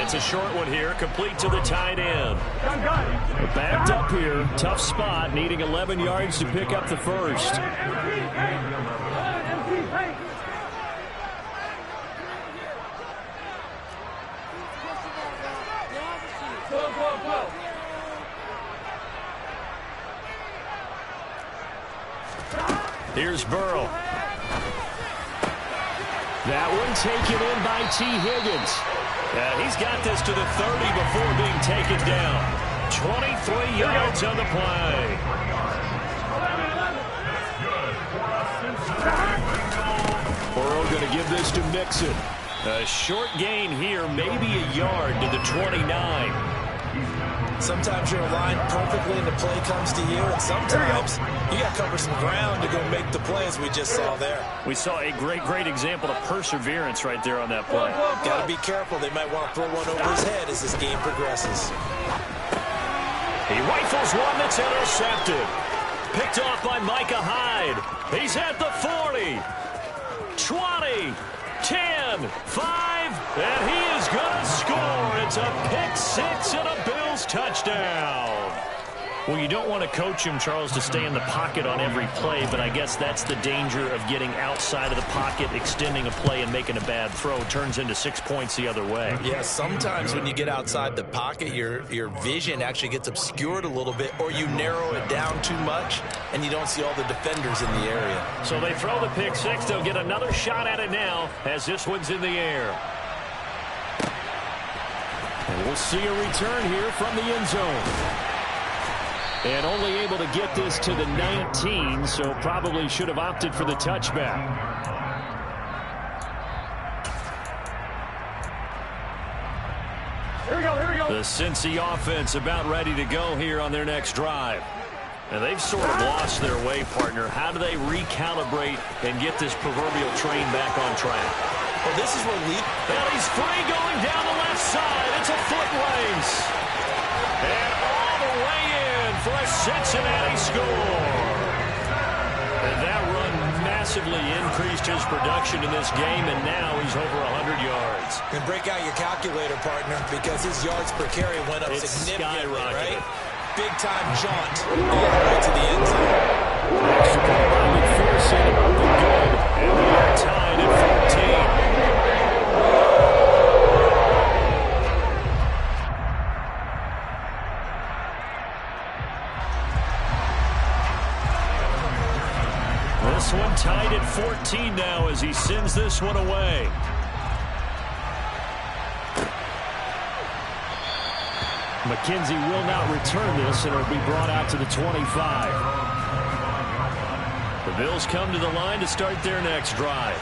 It's a short one here, complete to the tight end. Backed up here, tough spot, needing 11 yards to pick up the first. Here's Burrow. That one taken in by T. Higgins. He's got this to the 30 before being taken down. 23 yards on the play. Burrow going to give this to Mixon. A short gain here, maybe a yard to the 29. Sometimes you're aligned perfectly and the play comes to you, and sometimes you got to cover some ground to go make the play, as we just saw there. We saw a great example of perseverance right there on that play. Got to be careful. They might want to throw one over his head as this game progresses. He rifles one that's intercepted. Picked off by Micah Hyde. He's at the 40, 20, 10, 5, and he is going to score. It's a pick six and a Bills touchdown. Well, you don't want to coach him, Charles, to stay in the pocket on every play, but I guess that's the danger of getting outside of the pocket, extending a play, and making a bad throw. Turns into 6 points the other way. Yeah, sometimes when you get outside the pocket, your vision actually gets obscured a little bit, or you narrow it down too much, and you don't see all the defenders in the area. So they throw the pick six. They'll get another shot at it now as this one's in the air. And we'll see a return here from the end zone. And only able to get this to the 19, so probably should have opted for the touchback. Here we go. The Cincy offense about ready to go here on their next drive. And they've sort of lost their way, partner. How do they recalibrate and get this proverbial train back on track? Well, this is where And he's free going down the left side. It's a foot race. And all the way in for a Cincinnati score. And that run massively increased his production in this game, and now he's over 100 yards. And break out your calculator, partner, because his yards per carry went up significantly, right? Big-time jaunt all the way to the end zone. Extra point by McPherson, up and good. And we are tied at 14. This one tied at 14 now as he sends this one away. McKenzie will not return this, and it'll be brought out to the 25. The Bills come to the line to start their next drive.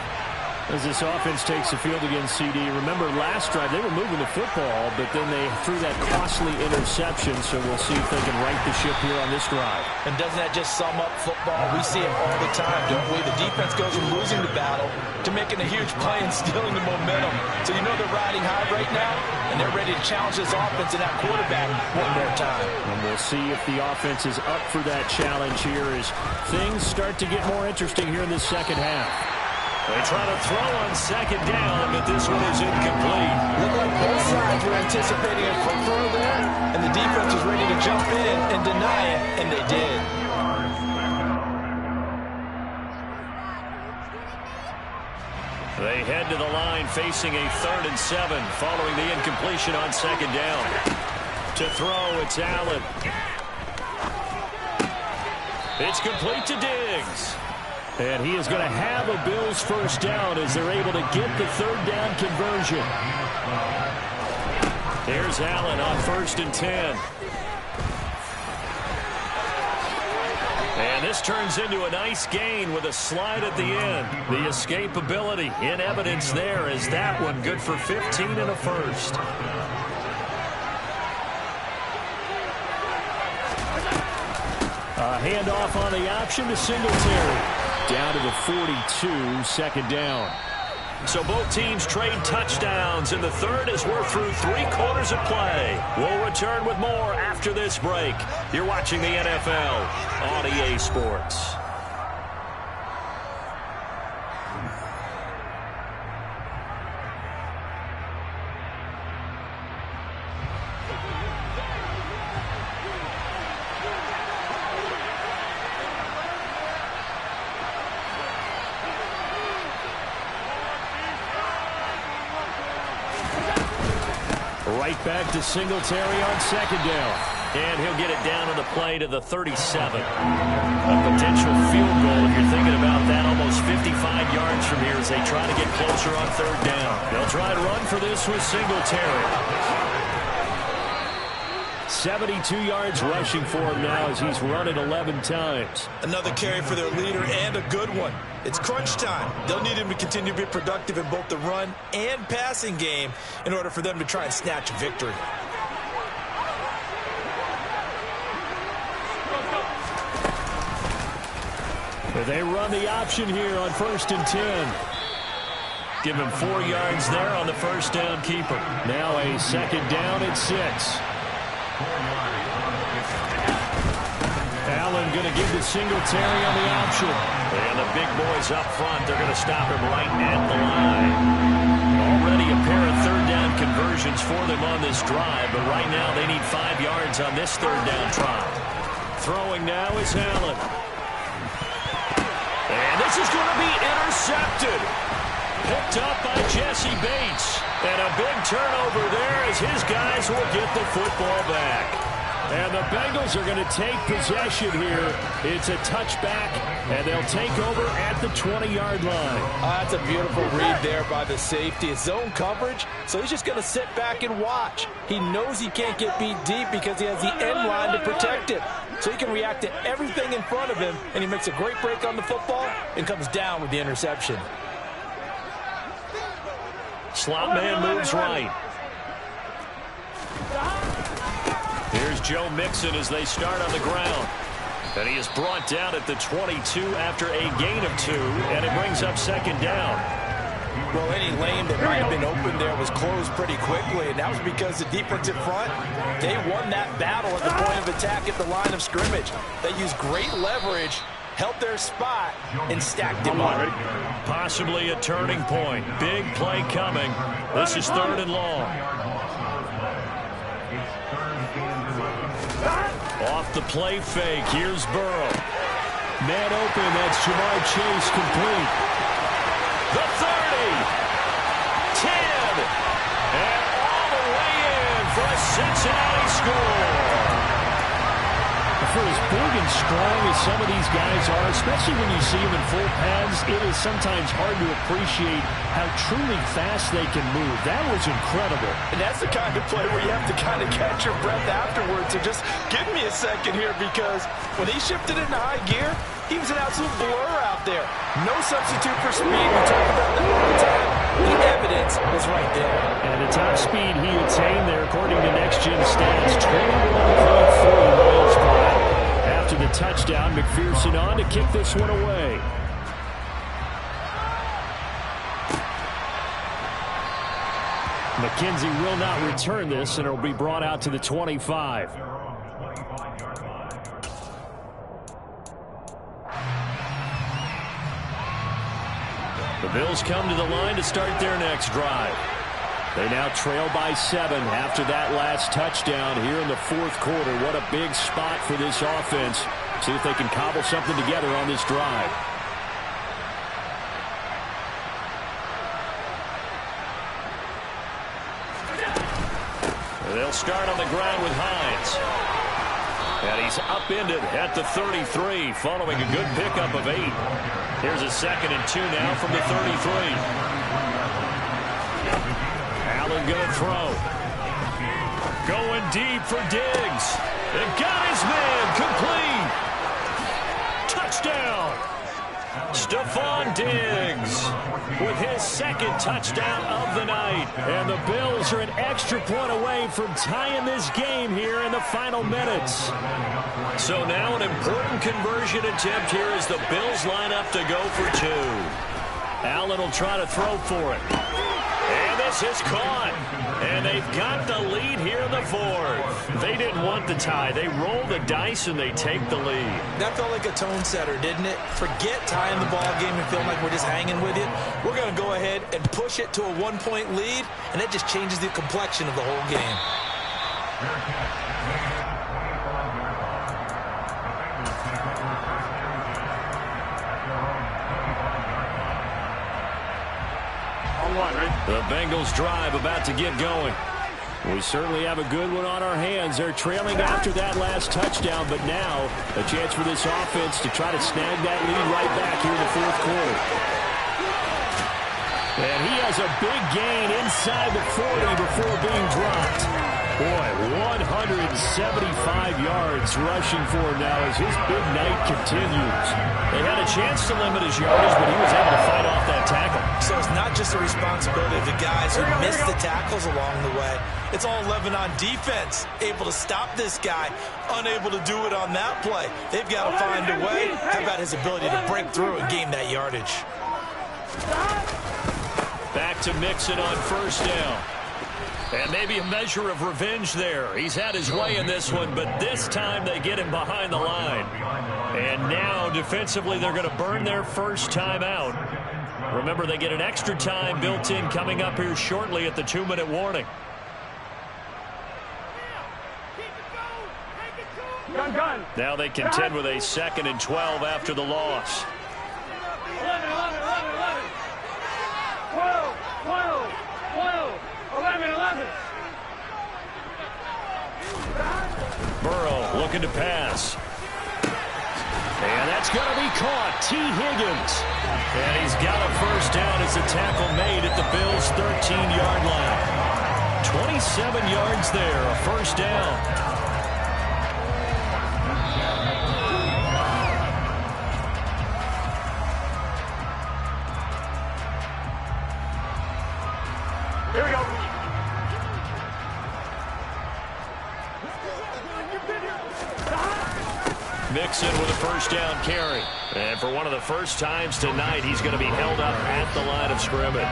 As this offense takes the field against CD, remember last drive they were moving the football, but then they threw that costly interception, so we'll see if they can right the ship here on this drive. And doesn't that just sum up football? We see it all the time, don't we? The defense goes from losing the battle to making a huge play and stealing the momentum. So you know they're riding high right now, and they're ready to challenge this offense and that quarterback one more time. And we'll see if the offense is up for that challenge here as things start to get more interesting here in the second half. They try to throw on second down, but this one is incomplete. Looked like both sides were anticipating a quick throw there, and the defense was ready to jump in and deny it, and they did. They head to the line facing a 3rd and 7 following the incompletion on second down. To throw, it's Allen. It's complete to Diggs. And he is going to have a Bills first down as they're able to get the 3rd down conversion. Here's Allen on 1st and 10. And this turns into a nice gain with a slide at the end. The escapability in evidence there is that one good for 15 and a first. A handoff on the option to Singletary. Down to the 42, second down. So both teams trade touchdowns, and the third as we're through 3 quarters of play. We'll return with more after this break. You're watching the NFL on EA Sports. Right back to Singletary on second down. And he'll get it down on the play to the 37. A potential field goal, if you're thinking about that, almost 55 yards from here as they try to get closer on third down. They'll try to run for this with Singletary. 72 yards rushing for him now as he's run it 11 times. Another carry for their leader and a good one. It's crunch time. They'll need him to continue to be productive in both the run and passing game in order for them to try and snatch a victory. They run the option here on 1st and 10. Give him 4 yards there on the first down keeper. Now a second down at 6. Allen going to give to Singletary on the option. And the big boys up front, they're going to stop him right at the line. Already a pair of third down conversions for them on this drive, but right now they need 5 yards on this third down try. Throwing now is Allen. And this is going to be intercepted. Picked up by Jesse Bates. And a big turnover there as his guys will get the football back. And the Bengals are going to take possession here. It's a touchback, and they'll take over at the 20-yard line. That's a beautiful read there by the safety. It's zone coverage, so he's just going to sit back and watch. He knows he can't get beat deep because he has the end line to protect it. So he can react to everything in front of him, and he makes a great break on the football and comes down with the interception. Slot man moves right. Here's Joe Mixon as they start on the ground. And he is brought down at the 22 after a gain of 2, and it brings up second down. Well, any lane that might have been open there was closed pretty quickly, and that was because the defensive front, they won that battle at the point of attack at the line of scrimmage. They used great leverage, held their spot, and stacked him up. Possibly a turning point. Big play coming. This is 3rd and long. Off the play fake. Here's Burrow. Man open. That's Jamar Chase complete. The 30. 10. And all the way in for a Cincinnati score. For as big and strong as some of these guys are, especially when you see them in full pads, it is sometimes hard to appreciate how truly fast they can move. That was incredible. And that's the kind of play where you have to kind of catch your breath afterwards and just give me a second here, because when he shifted into high gear, he was an absolute blur out there. No substitute for speed. We talk about that all the time. The evidence was right there. And the top speed he attained there, according to Next Gen Stats, 21.4 miles per hour. After the touchdown, McPherson on to kick this one away. McKenzie will not return this, and it'll be brought out to the 25. The Bills come to the line to start their next drive. They now trail by 7 after that last touchdown here in the 4th quarter. What a big spot for this offense. See if they can cobble something together on this drive. They'll start on the ground with Hines. And he's upended at the 33 following a good pickup of 8. Here's a 2nd and 2 now from the 33. Allen going to throw. Going deep for Diggs. And got his man complete. Touchdown. Stephon Diggs with his 2nd touchdown of the night. And the Bills are an extra point away from tying this game here in the final minutes. So now an important conversion attempt here as the Bills line up to go for 2. Allen will try to throw for it. And this is caught. And they've got the lead here in the 4th. They didn't want the tie. They roll the dice and they take the lead. That felt like a tone setter, didn't it? Forget tying the ball game and feeling like we're just hanging with it. We're going to go ahead and push it to a 1-point lead, and that just changes the complexion of the whole game. The Bengals drive about to get going. We certainly have a good one on our hands. They're trailing after that last touchdown, but now a chance for this offense to try to snag that lead right back here in the fourth quarter. And he has a big gain inside the 40 before being dropped. Boy, 175 yards rushing for him now as his big night continues. They had a chance to limit his yardage, but he was able to fight off that tackle. So it's not just the responsibility of the guys who missed the tackles along the way. It's all 11 on defense, able to stop this guy, unable to do it on that play. They've got to find a way. How about his ability to break through and gain that yardage? Back to Mixon on first down. And maybe a measure of revenge there. He's had his way in this one, but this time they get him behind the line. And now, defensively, they're going to burn their first time out. Remember, they get an extra time built in coming up here shortly at the 2-minute warning. Gun. Now they contend with a 2nd and 12 after the loss. 11. 11. Burrow looking to pass. And that's going to be caught. T. Higgins. And he's got a first down as the tackle made at the Bills' 13-yard line. 27 yards there, a first down. Here we go. Mixon with a first down carry. And for one of the first times tonight, he's going to be held up at the line of scrimmage.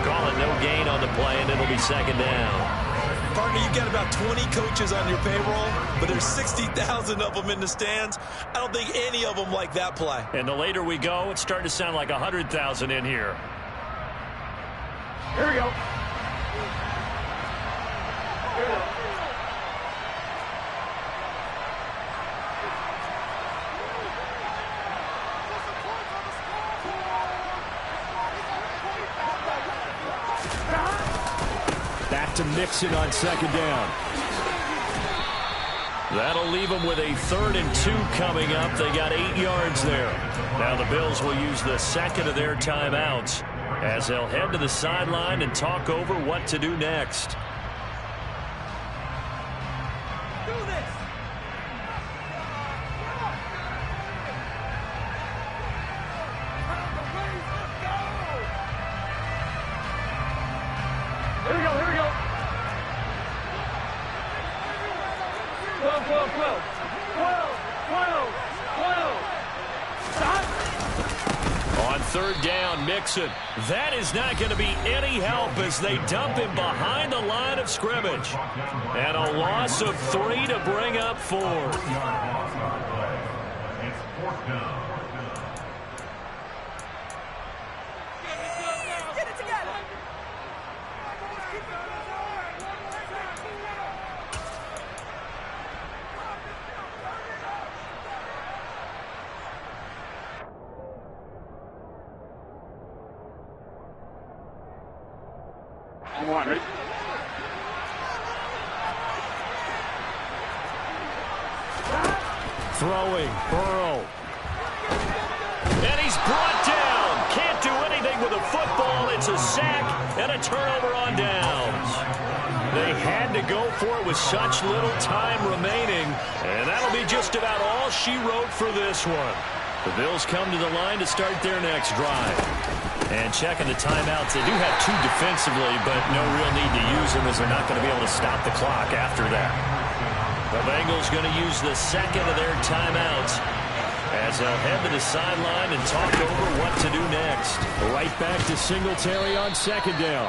Call it no gain on the play, and it'll be 2nd down. Partner, you've got about 20 coaches on your payroll, but there's 60,000 of them in the stands. I don't think any of them like that play. And the later we go, it's starting to sound like 100,000 in here. Here we go. Back to Mixon on 2nd down. That'll leave them with a 3rd and 2 coming up. They got 8 yards there. Now the Bills will use the 2nd of their timeouts as they'll head to the sideline and talk over what to do next. Do this. Here we go. 12. Stop. On 3rd down, Mixon. That is not going to be any help as they dump him behind the line of scrimmage. And a loss of 3 to bring up 4. It's 4th down. Get it together. Throwing, Burrow. And he's brought down. Can't do anything with a football. It's a sack and a turnover on downs. They had to go for it with such little time remaining, and that'll be just about all she wrote for this one. The Bills come to the line to start their next drive. And checking the timeouts, they do have 2 defensively, but no real need to use them as they're not going to be able to stop the clock after that. The Bengals going to use the 2nd of their timeouts as they'll head to the sideline and talk over what to do next. Right back to Singletary on 2nd down.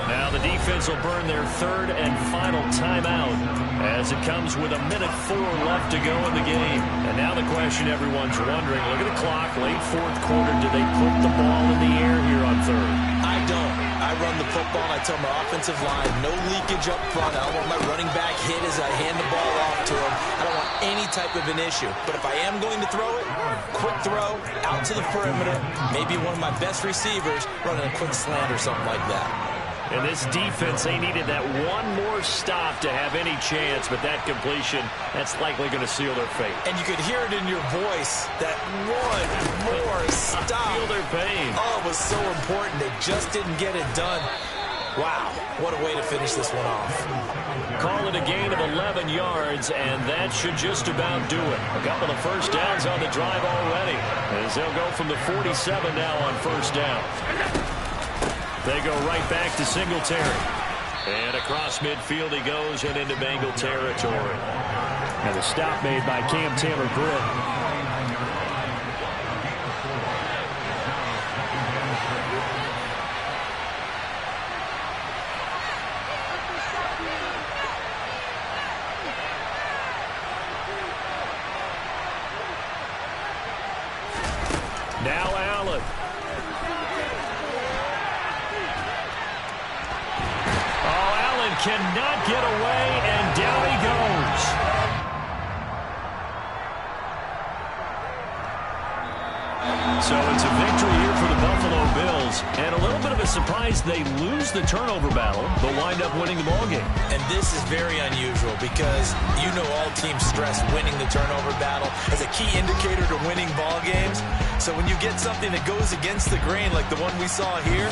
Now the defense will burn their 3rd and final timeout as it comes with 1:04 left to go in the game. And now the question everyone's wondering, look at the clock, late 4th quarter, do they put the ball in the air here on 3rd? I don't. I run the football and I tell my offensive line, no leakage up front. I don't want my running back hit as I hand the ball off to him. I don't want any type of an issue. But if I am going to throw it, quick throw, out to the perimeter, maybe one of my best receivers running a quick slant or something like that. And this defense, they needed that one more stop to have any chance, but that completion, that's likely going to seal their fate. And you could hear it in your voice, that one more stop. Feel their pain. Oh, it was so important. They just didn't get it done. Wow, what a way to finish this one off. Call it a gain of 11 yards, and that should just about do it. A couple of first downs on the drive already, as they'll go from the 47 now on first down. They go right back to Singletary. And across midfield he goes and into Bengal territory. And the stop made by Cam Taylor-Britt. Now Allen. Oh, Allen cannot get away, and down he goes. So it's a victory here for the Buffalo Bills, and a little bit of a surprise they lose the turnover battle, but wind up winning the ballgame. And this is very unusual because you know all teams stress winning the turnover battle as a key indicator to winning ball games. So when you get something that goes against the grain like the one we saw here,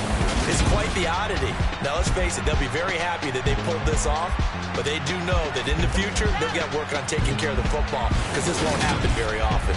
it's quite the oddity. Now let's face it, they'll be very happy that they pulled this off, but they do know that in the future they'll get work on taking care of the football because this won't happen very often.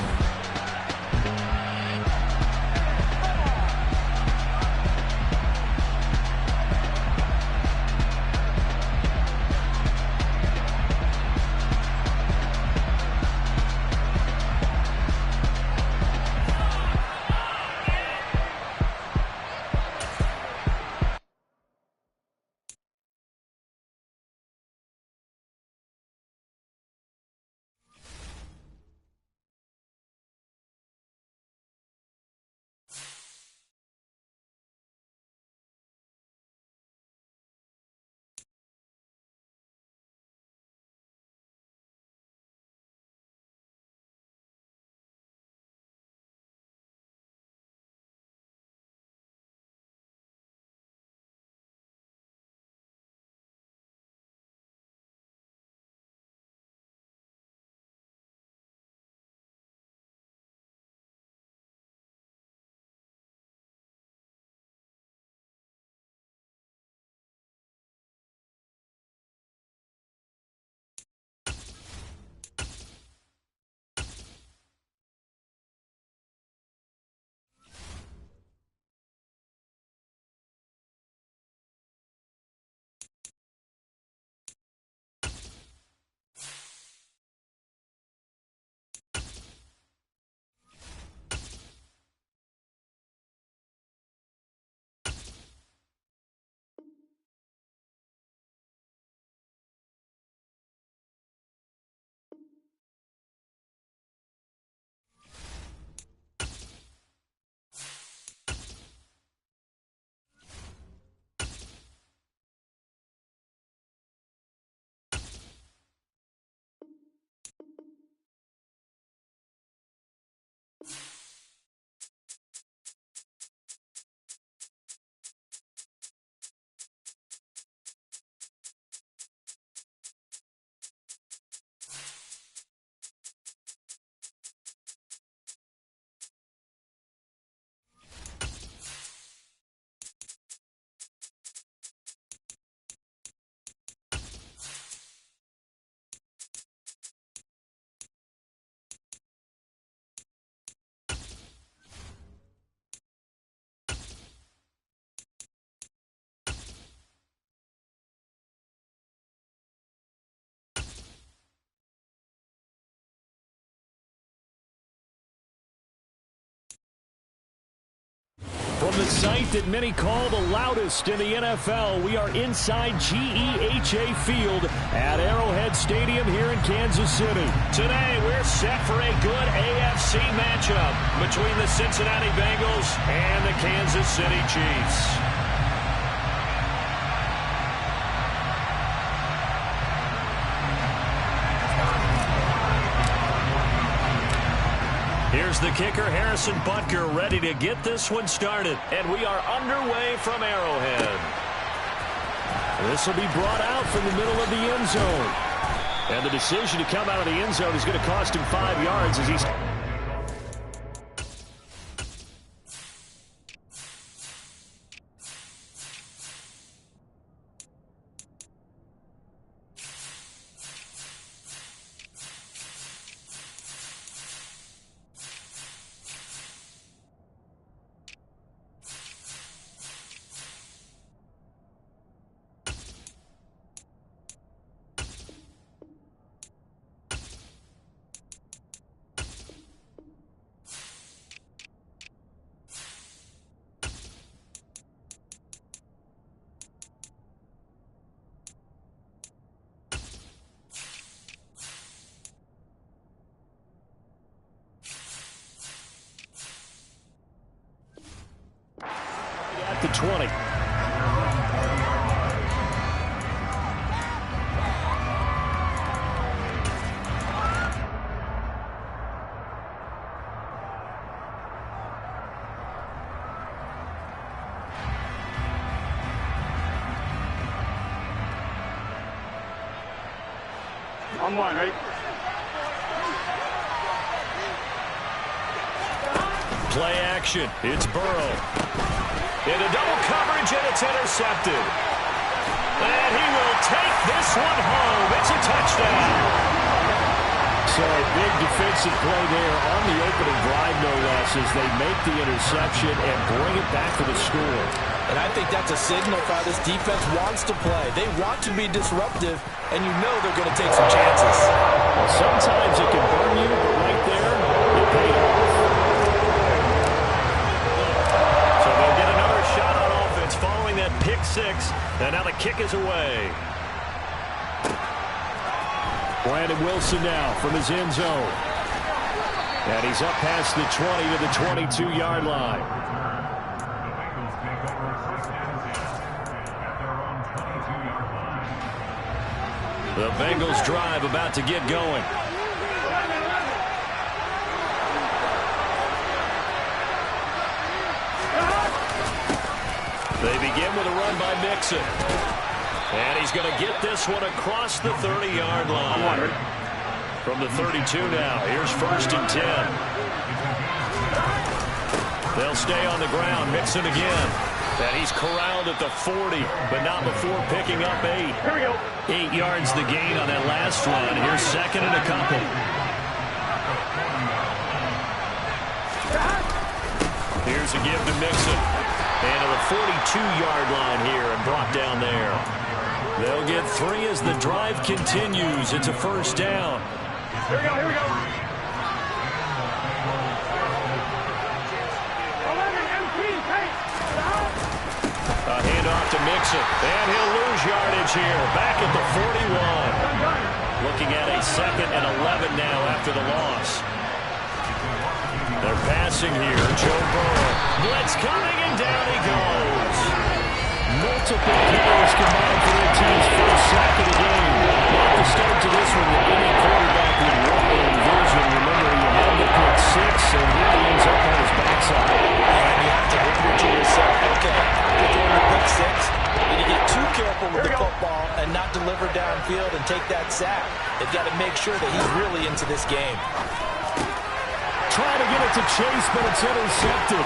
From the site that many call the loudest in the NFL, we are inside GEHA Field at Arrowhead Stadium here in Kansas City. Today, we're set for a good AFC matchup between the Cincinnati Bengals and the Kansas City Chiefs. Here's the kicker, Harrison Butker, ready to get this one started. And we are underway from Arrowhead. This will be brought out from the middle of the end zone. And the decision to come out of the end zone is going to cost him 5 yards as he's... at the 20. On one, right? Play action. It's Burrow. Into double coverage, and it's intercepted. And he will take this one home. It's a touchdown. So a big defensive play there on the opening drive, no less, as they make the interception and bring it back for the score. And I think that's a signal for how this defense wants to play. They want to be disruptive, and you know they're going to take some chances. Well, sometimes it can burn you, but right there, it paid off. So they'll get another shot on offense following that pick six. And now the kick is away. Brandon Wilson now from his end zone. And he's up past the 20 to the 22-yard line. The Bengals drive about to get going. They begin with a run by Mixon. And he's going to get this one across the 30-yard line. From the 32 now, here's 1st and 10. They'll stay on the ground. Mixon again. And he's corralled at the 40, but not before picking up 8. Here we go. 8 yards the gain on that last run. Here's 2nd and a couple. Here's a give to Mixon. And to the 42-yard line here and brought down there. They'll get 3 as the drive continues. It's a 1st down. Here we go, here we go. 11 MT, take. Stop. A handoff to Mixon. And he'll lose yardage here. Back at the 41. Looking at a 2nd and 11 now after the loss. They're passing here. Joe Burrow. Blitz coming, and down he goes. Multiple players combined for their team's first sack of the game. Not the start to this one that any quarterback would want to envision. Remember, he had the pick 6, and here he ends up on his backside. And you have to wonder to yourself, okay, you're throwing the pick 6. Did you get too careful with the football and not deliver downfield and take that sack? They've got to make sure that he's really into this game. Trying to get it to Chase, but it's intercepted.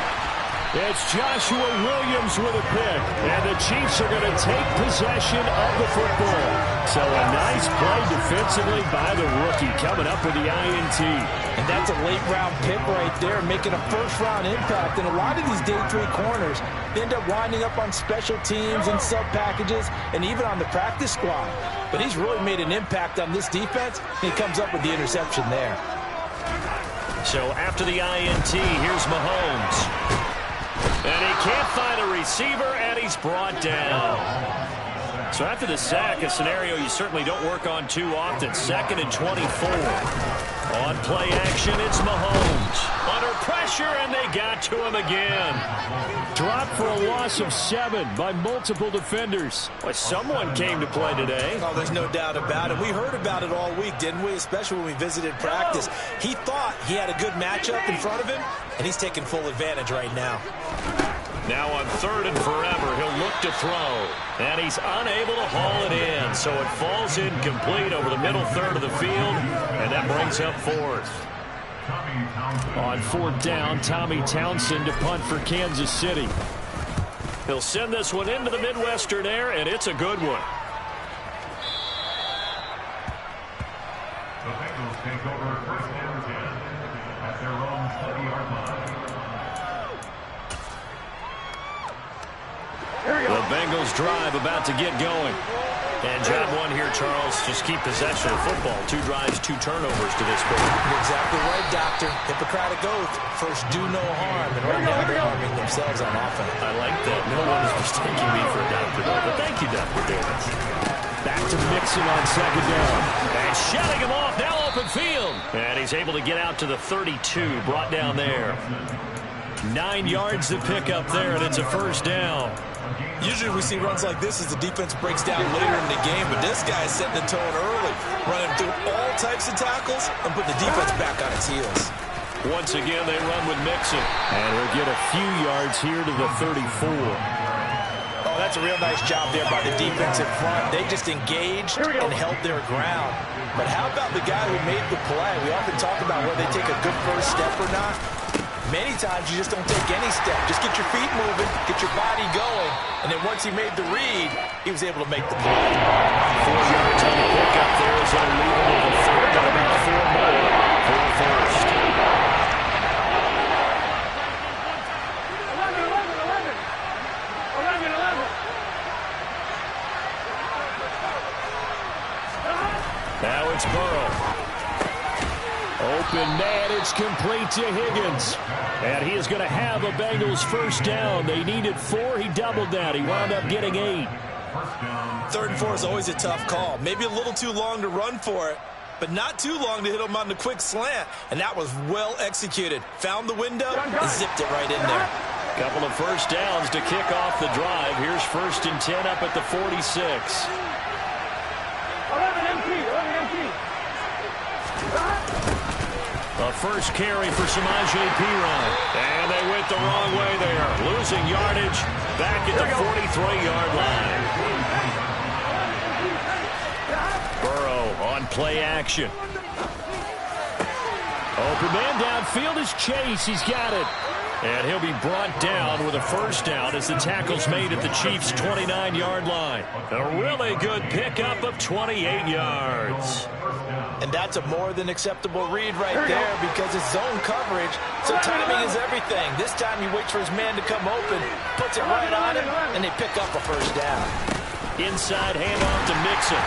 It's Joshua Williams with a pick, and the Chiefs are going to take possession of the football. So a nice play defensively by the rookie coming up with the INT. And that's a late-round pick right there, making a first-round impact. And a lot of these day 3 corners end up winding up on special teams and sub-packages and even on the practice squad. But he's really made an impact on this defense, and he comes up with the interception there. So after the INT, here's Mahomes. And he can't find a receiver, and he's brought down. So after the sack, a scenario you certainly don't work on too often. 2nd and 24. On play action, it's Mahomes. Under pressure, and they got to him again. Dropped for a loss of 7 by multiple defenders. Well, someone came to play today. Oh, there's no doubt about it. We heard about it all week, didn't we? Especially when we visited practice. He thought he had a good matchup in front of him, and he's taking full advantage right now. Now on 3rd and forever, he'll look to throw. And he's unable to haul it in. So it falls incomplete over the middle third of the field. And that brings up 4th. On 4th down, Tommy Townsend to punt for Kansas City. He'll send this one into the Midwestern air, and it's a good one. The Bengals take over 1st and 10 at their own 20-yard line. The Bengals drive about to get going. And job one here, Charles, just keep possession of football. 2 drives, 2 turnovers to this point. You're exactly right, Doctor. Hippocratic oath. First, do no harm. And right now, they're harming themselves on offense. I like that. No one is mistaking me for a doctor, though. But thank you, Dr. Davis. Back to Mixon on 2nd down. And shutting him off, now open field. And he's able to get out to the 32, brought down there. 9 yards to pick up there, and it's a 1st down. Usually we see runs like this as the defense breaks down later in the game, but this guy is setting the tone early, running through all types of tackles and putting the defense back on its heels. Once again, they run with Mixon. And he'll get a few yards here to the 34. Oh, that's a real nice job there by the defense in front. They just engaged and held their ground. But how about the guy who made the play? We often talk about whether they take a good first step or not. Many times you just don't take any step. Just get your feet moving, get your body going, and then once he made the read, he was able to make the play. 4 yards on the pickup there is going to leave him with a 3rd and about 4 more for the 1st. 11. Now it's Burrow. Open man, it's complete to Higgins. And he is going to have a Bengals 1st down. They needed 4, he doubled that. He wound up getting 8. 3rd and 4 is always a tough call. Maybe a little too long to run for it, but not too long to hit him on the quick slant. And that was well executed. Found the window and zipped it right in there. Couple of 1st downs to kick off the drive. Here's 1st and 10 up at the 46. 11 empty. The first carry for Samaje Perine. And they went the wrong way there. Losing yardage back at the 43-yard line. Burrow on play action. Open man downfield is Chase. He's got it. And he'll be brought down with a 1st down as the tackle's made at the Chiefs' 29-yard line. A really good pickup of 28 yards. And that's a more than acceptable read right there because it's zone coverage, so timing is everything. This time he waits for his man to come open, puts it right on him, and they pick up a 1st down. Inside handoff to Mixon.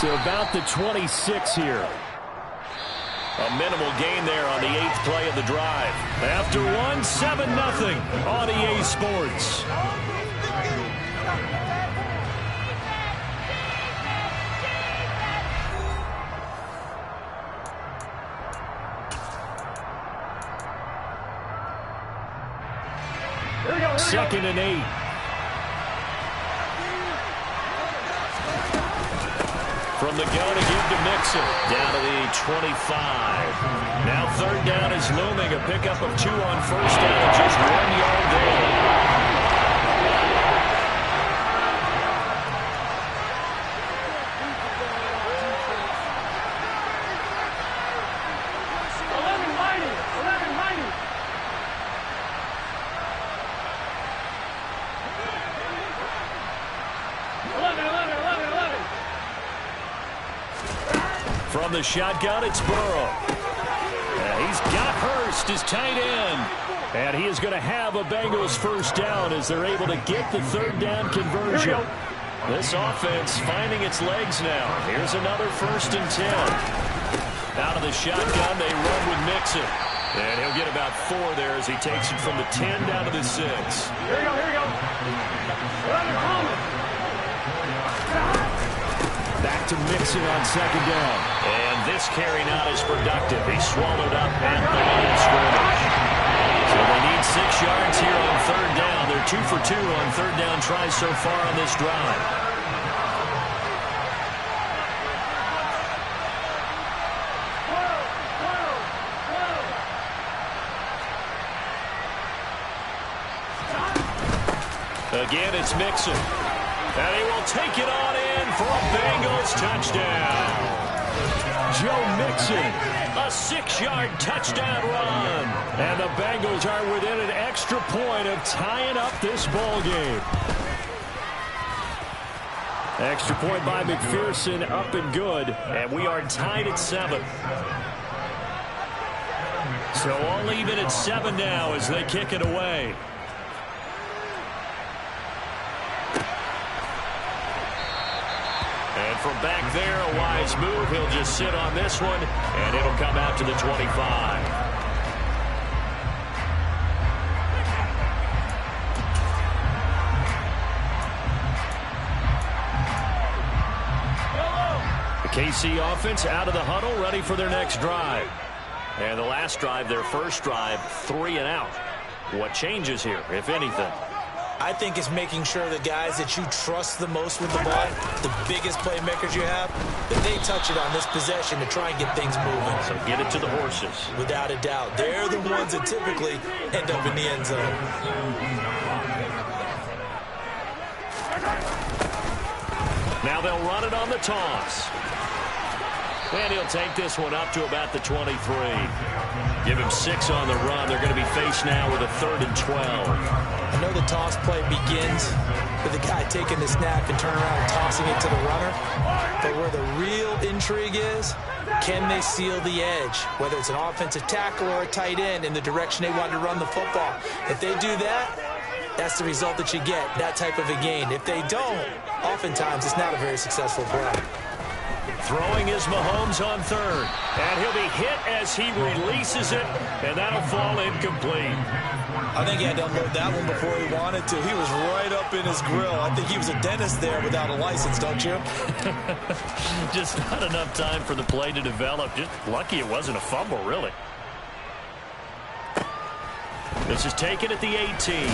To about the 26 here. A minimal gain there on the 8th play of the drive. After one, 7-0 on EA Sports. Second and 8. From the go to give to Mixon. Down to the 25. Now 3rd down is looming. A pickup of 2 on 1st down. Just 1 yard there. From the shotgun, it's Burrow. And he's got Hurst, his tight end. And he is going to have a Bengals 1st down as they're able to get the 3rd down conversion. This offense finding its legs now. Here's another 1st and 10. Out of the shotgun, they run with Mixon. And he'll get about 4 there as he takes it from the 10 down to the 6. Here we go. Back to Mixon on 2nd down. And this carry not as productive. He swallowed up at the line of scrimmage. So they need 6 yards here on 3rd down. They're 2 for 2 on 3rd down tries so far on this drive. Again, it's Mixon. And he will take it on in for a Bengals touchdown. Joe Mixon, a 6-yard touchdown run. And the Bengals are within an extra point of tying up this ball game. Extra point by McPherson, up and good. And we are tied at 7. So all even at 7 now as they kick it away. And from back there, a wise move. He'll just sit on this one, and it'll come out to the 25. KC offense out of the huddle, ready for their next drive. And the last drive, their first drive, 3 and out. What changes here, if anything? I think it's making sure the guys that you trust the most with the ball, the biggest playmakers you have, that they touch it on this possession to try and get things moving. So get it to the horses. Without a doubt. They're the ones that typically end up in the end zone. Now they'll run it on the toss. And he'll take this one up to about the 23. Give him 6 on the run. They're going to be faced now with a 3rd and 12. I know the toss play begins with the guy taking the snap and turning around and tossing it to the runner. But where the real intrigue is, can they seal the edge? Whether it's an offensive tackle or a tight end in the direction they want to run the football. If they do that, that's the result that you get, that type of a gain. If they don't, oftentimes it's not a very successful play. Throwing is Mahomes on 3rd. And he'll be hit as he releases it, and that'll fall incomplete. I think he had to unload that one before he wanted to. He was right up in his grill. I think he was a dentist there without a license, don't you? Just not enough time for the play to develop. Just lucky it wasn't a fumble, really. This is taken at the 18.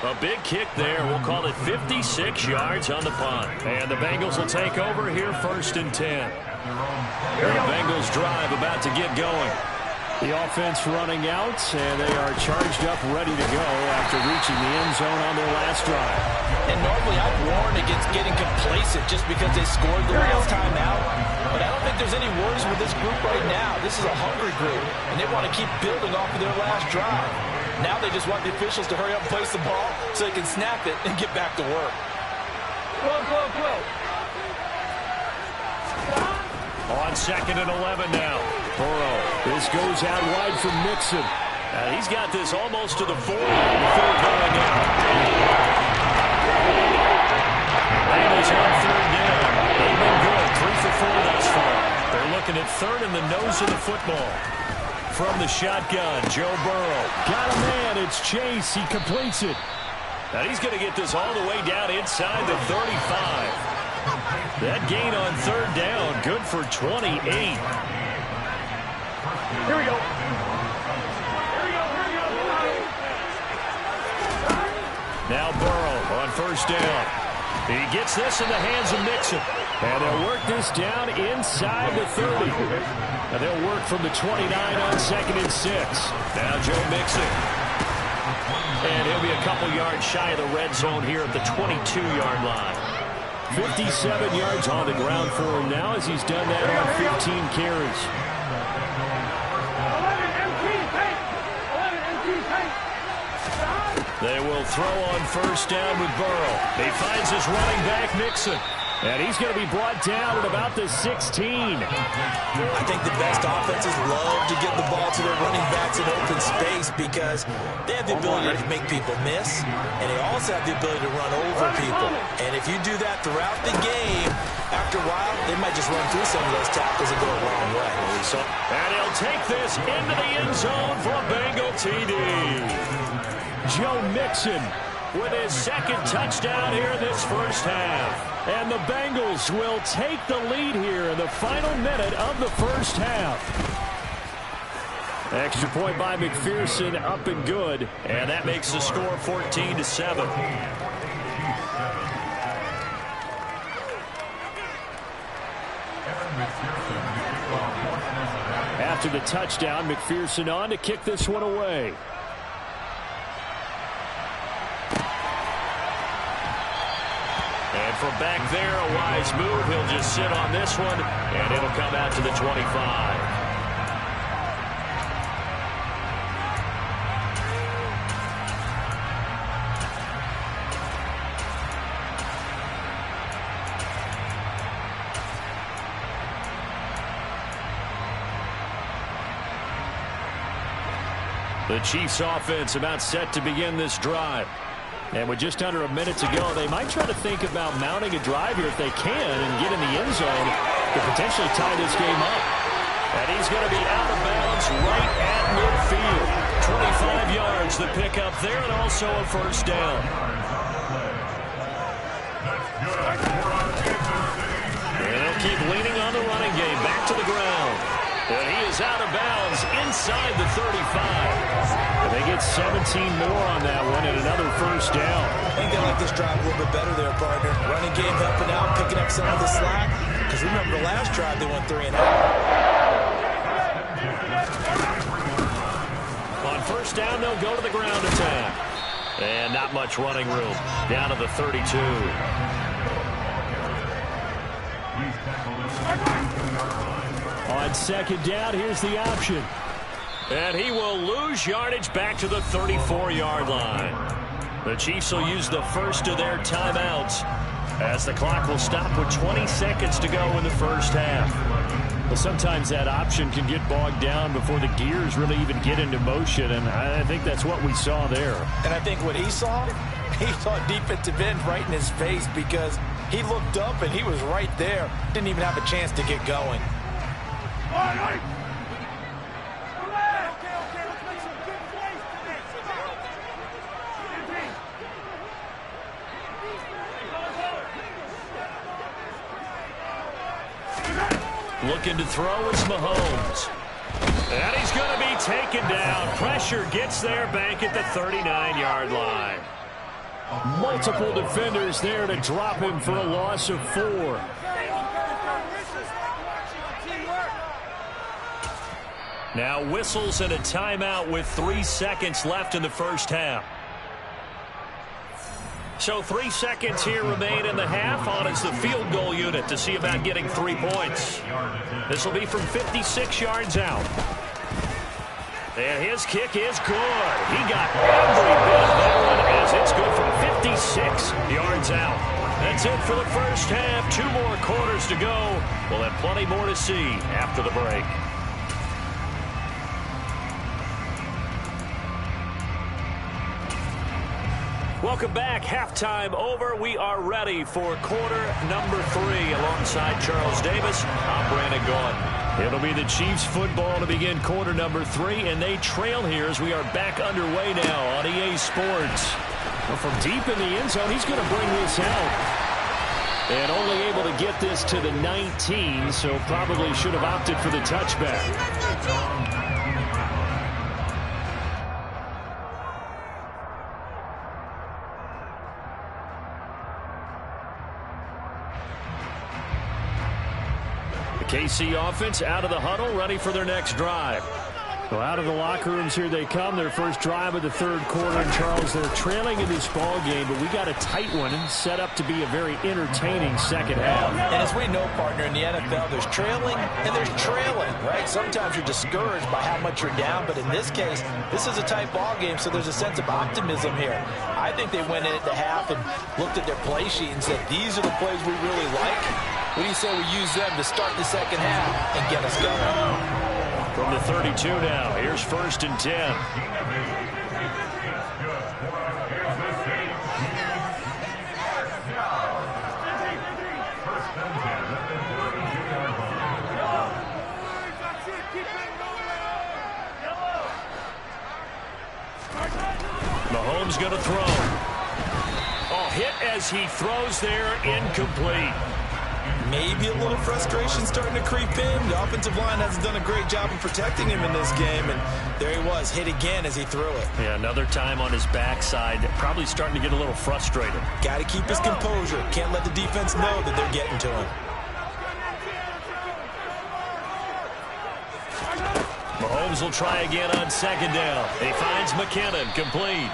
A big kick there. We'll call it 56 yards on the punt. And the Bengals will take over here 1st and 10. The Bengals drive about to get going. The offense running out, and they are charged up, ready to go after reaching the end zone on their last drive. And normally I'd warn against getting complacent just because they scored the last time out. But I don't think there's any worries with this group right now. This is a hungry group, and they want to keep building off of their last drive. Now they just want the officials to hurry up and place the ball so they can snap it and get back to work. On 2nd and 11 now. Burrow. This goes out wide from Mixon. He's got this almost to the 40 before going out. Bengals on 3rd down. They've been good. 3 for 4 thus far. They're looking at 3rd in the nose of the football. From the shotgun, Joe Burrow. Got a man. It's Chase. He completes it. Now he's going to get this all the way down inside the 35. That gain on 3rd down, good for 28. Here we go. Now Burrow on 1st down. He gets this in the hands of Mixon. And they'll work this down inside the 30. And they'll work from the 29 on 2nd and 6. Now Joe Mixon. And he'll be a couple yards shy of the red zone here at the 22-yard line. 57 yards on the ground for him now as he's done that on 15 carries. 11 empty tape. 11 empty tape. They will throw on 1st down with Burrow. He finds his running back, Mixon. And he's going to be brought down at about the 16. I think the best offenses love to get the ball to their running backs in open space because they have the ability to make people miss, and they also have the ability to run over people. And if you do that throughout the game, after a while, they might just run through some of those tackles and go a long way. And he'll take this into the end zone for a Bengal TD. Joe Mixon with his 2nd touchdown here in this first half. And the Bengals will take the lead here in the final minute of the first half. Extra point by McPherson, up and good. And that makes the score 14-7. After the touchdown, McPherson on to kick this one away. And from back there, a wise move. He'll just sit on this one, and it'll come out to the 25. The Chiefs offense about set to begin this drive. And with just under a minute to go, they might try to think about mounting a drive here if they can and get in the end zone to potentially tie this game up. And he's going to be out of bounds right at midfield. 25 yards the pick up there, and also a first down. And they'll keep leaning on the running game. Back to the ground. And he is out of bounds inside the 35. And they get 17 more on that one and another first down. I think they like this drive a little bit better there, partner. Running game helping out, picking up some of the slack. Because remember, the last drive they went 3 and out. On first down, they'll go to the ground attack. And not much running room. Down to the 32. On second down, here's the option. And he will lose yardage back to the 34-yard line. The Chiefs will use the first of their timeouts as the clock will stop with 20 seconds to go in the first half. Well, sometimes that option can get bogged down before the gears really even get into motion, and I think that's what we saw there. And I think what he saw defensive end right in his face because he looked up and he was right there. Didn't even have a chance to get going. Looking to throw is Mahomes. And he's going to be taken down. Pressure gets there back at the 39-yard line. Multiple defenders there to drop him for a loss of 4. Now whistles and a timeout with 3 seconds left in the first half. So 3 seconds here remain in the half on as the field goal unit to see about getting 3 points. This will be from 56 yards out. And his kick is good. He got every bit of that one as it's good from 56 yards out. That's it for the first half. 2 more quarters to go. We'll have plenty more to see after the break. Welcome back. Halftime over. We are ready for quarter number 3 alongside Charles Davis. I'm Brandon Gaudin. It'll be the Chiefs football to begin quarter number 3, and they trail here as we are back underway now on EA Sports. Well, from deep in the end zone, he's going to bring this out. And only able to get this to the 19, so probably should have opted for the touchback. KC offense out of the huddle, ready for their next drive. So out of the locker rooms here they come, their first drive of the third quarter. And Charles, they're trailing in this ball game, but we got a tight one and set up to be a very entertaining second half. And as we know, partner, in the NFL, there's trailing and there's trailing, right? Sometimes you're discouraged by how much you're down, but in this case, this is a tight ball game, so there's a sense of optimism here. I think they went in at the half and looked at their play sheet and said, these are the plays we really like. What do you say we use them to start the second half and get us going? From the 32 now, here's 1st and 10. Mahomes going to throw. Oh, hit as he throws there, incomplete. Maybe a little frustration starting to creep in. The offensive line hasn't done a great job of protecting him in this game, and there he was, hit again as he threw it. Yeah, another time on his backside, probably starting to get a little frustrated. Got to keep his composure. Can't let the defense know that they're getting to him. Mahomes will try again on second down. He finds McKinnon, complete.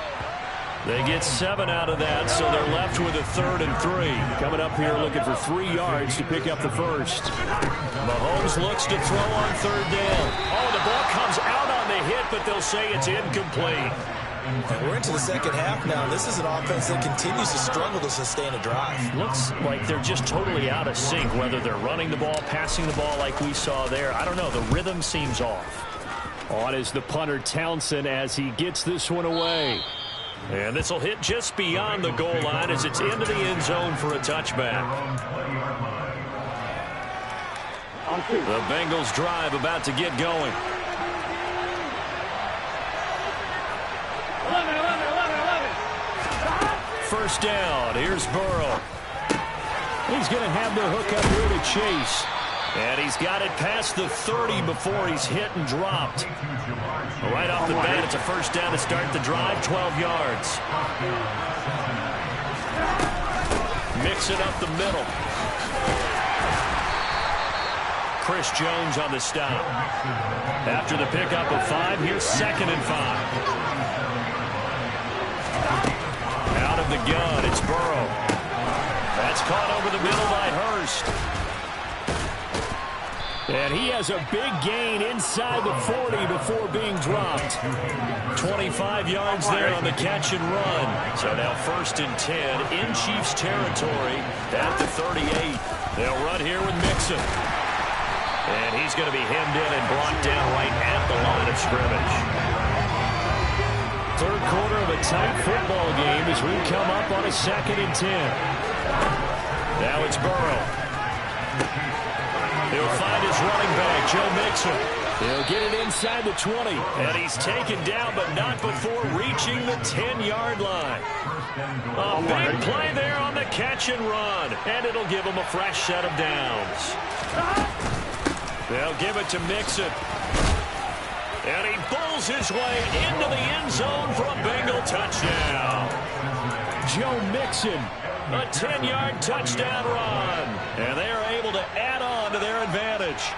They get 7 out of that, so they're left with a 3rd and 3. Coming up here looking for 3 yards to pick up the first. Mahomes looks to throw on 3rd down. Oh, the ball comes out on the hit, but they'll say it's incomplete. We're into the second half now. This is an offense that continues to struggle to sustain a drive. Looks like they're just totally out of sync, whether they're running the ball, passing the ball like we saw there. I don't know. The rhythm seems off. On is the punter Townsend as he gets this one away. And this will hit just beyond the goal line as it's into the end zone for a touchback. The Bengals drive about to get going. 11. First down. Here's Burrow. He's going to have the hook up here to Chase. And he's got it past the 30 before he's hit and dropped. Right off the bat, it's a first down to start the drive, 12 yards. Mix it up the middle. Chris Jones on the stop. After the pickup of 5, here's 2nd and 5. Out of the gun, it's Burrow. That's caught over the middle by Hurst. And he has a big gain inside the 40 before being dropped. 25 yards there on the catch and run. So now 1st and 10 in Chiefs territory at the 38. They'll run here with Mixon. And he's going to be hemmed in and brought down right at the line of scrimmage. 3rd quarter of a tight football game as we come up on a 2nd and 10. Now it's Burrow. He'll find his running back, Joe Mixon. He'll get it inside the 20. And he's taken down, but not before reaching the 10-yard line. A big play there on the catch and run. And it'll give him a fresh set of downs. They'll give it to Mixon. And he pulls his way into the end zone for a Bengal touchdown. Joe Mixon, a 10-yard touchdown run. And they are able to add on to their advantage.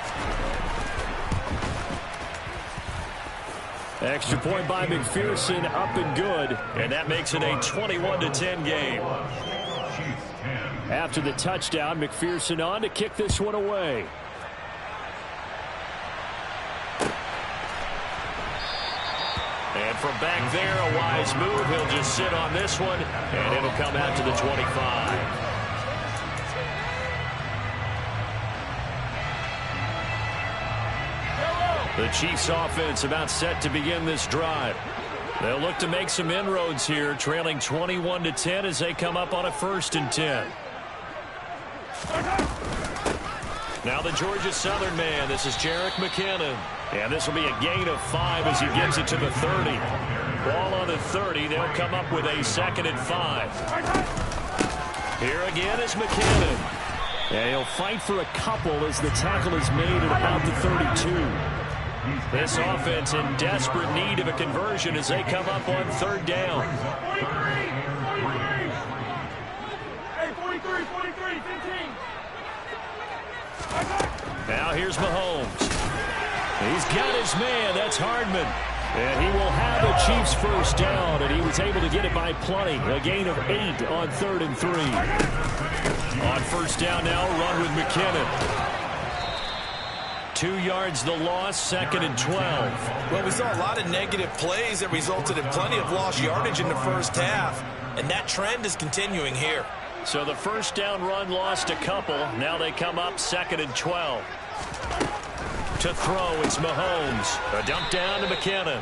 Extra point by McPherson, up and good. And that makes it a 21-10 game. After the touchdown, McPherson on to kick this one away. And from back there, a wise move. He'll just sit on this one, and it'll come out to the 25. The Chiefs offense about set to begin this drive. They'll look to make some inroads here, trailing 21-10 as they come up on a 1st and 10. Now the Georgia Southern man. This is Jerick McKinnon. And this will be a gain of 5 as he gets it to the 30. Ball on the 30. They'll come up with a 2nd and 5. Here again is McKinnon. And he'll fight for a couple as the tackle is made at about the 32. This offense in desperate need of a conversion as they come up on 3rd down. Hey, 43, 15. Now here's Mahomes. He's got his man. That's Hardman. And he will have the Chiefs first down, and he was able to get it by plenty. A gain of 8 on 3rd and 3. On 1st down now, run with McKinnon. 2 yards the loss, 2nd and 12. Well, we saw a lot of negative plays that resulted in plenty of lost yardage in the first half, and that trend is continuing here. So the 1st down run lost a couple. Now they come up 2nd and 12. To throw, it's Mahomes. A dump down to McKinnon.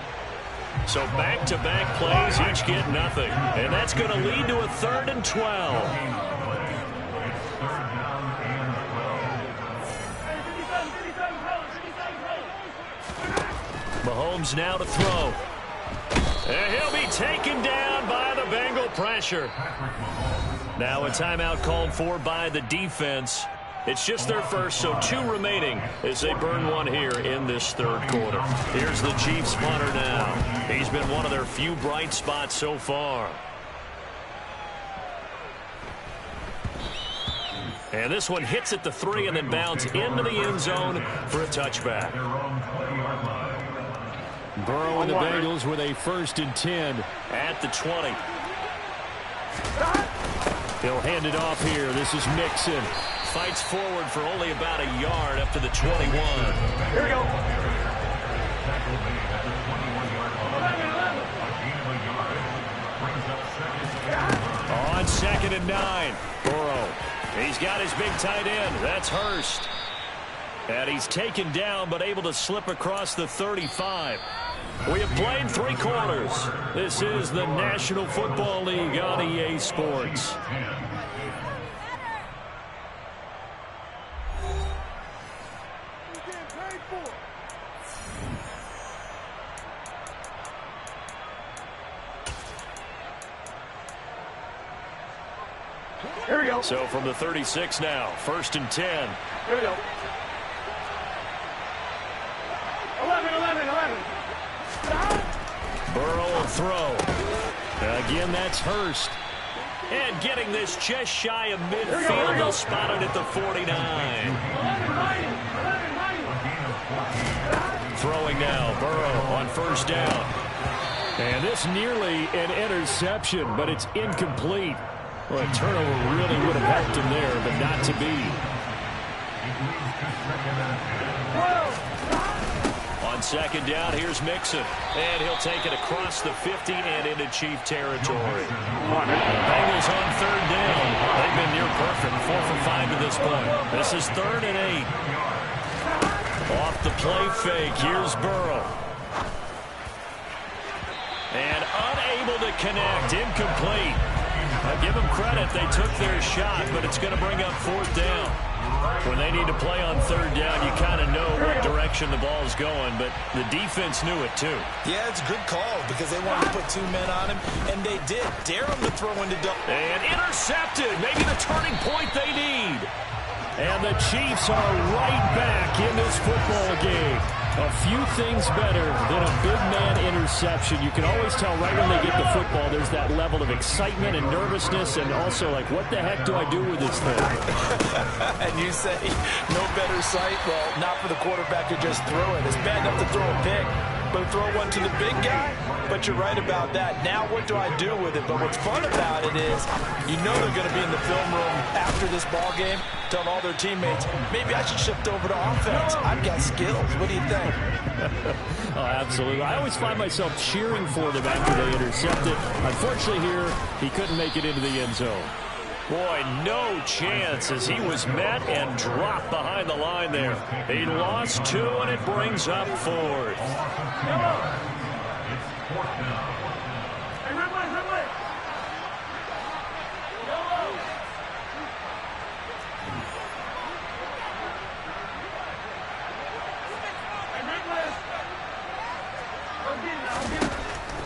So back-to-back plays, each get nothing. And that's going to lead to a 3rd and 12. Mahomes now to throw. And he'll be taken down by the Bengal pressure. Now a timeout called for by the defense. It's just their first, so 2 remaining as they burn one here in this 3rd quarter. Here's the Chiefs punter now. He's been one of their few bright spots so far. And this one hits at the 3 and then bounds into the end zone for a touchback. Burrow and the Bengals with a 1st and 10 at the 20. He'll hand it off here. This is Mixon. Fights forward for only about a yard up to the 21. Here we go. On 2nd and 9. Burrow. He's got his big tight end. That's Hurst. And he's taken down but able to slip across the 35. We have played 3 quarters. This is the National Football League on EA Sports. Here we go. So from the 36 now, 1st and 10. Here we go. 11. Burrow will throw. Again, that's Hurst. And getting this just shy of midfield. They'll spot it at the 49. Throwing now, Burrow on 1st down. And this nearly an interception, but it's incomplete. Well, a turnover really would have helped him there, but not to be. On 2nd down, here's Mixon. And he'll take it across the 50 and into Chief territory. The Bengals on 3rd down. They've been near perfect, 4 for 5 to this point. This is 3rd and 8. Off the play fake, here's Burrow. And unable to connect, incomplete. I'll give them credit, they took their shot, but it's going to bring up 4th down. When they need to play on 3rd down, you kind of know what direction the ball's going, but the defense knew it too. Yeah, it's a good call because they wanted to put 2 men on him, and they did. Dare him to throw into double. And intercepted, maybe the turning point they need. And the Chiefs are right back in this football game. A few things better than a big man interception. You can always tell right when they get the football, there's that level of excitement and nervousness, and also like, what the heck do I do with this thing? And you say, no better sight? Well, not for the quarterback to just throw it. It's bad enough to throw a pick, but throw one to the big guy? But you're right about that. Now what do I do with it? But what's fun about it is, you know they're going to be in the film room after this ball game, telling all their teammates, maybe I should shift over to offense. I've got skills. What do you think? Oh, absolutely. I always find myself cheering for them after they intercept it. Unfortunately here, he couldn't make it into the end zone. Boy, no chance as he was met and dropped behind the line there. He lost 2, and it brings up 4th.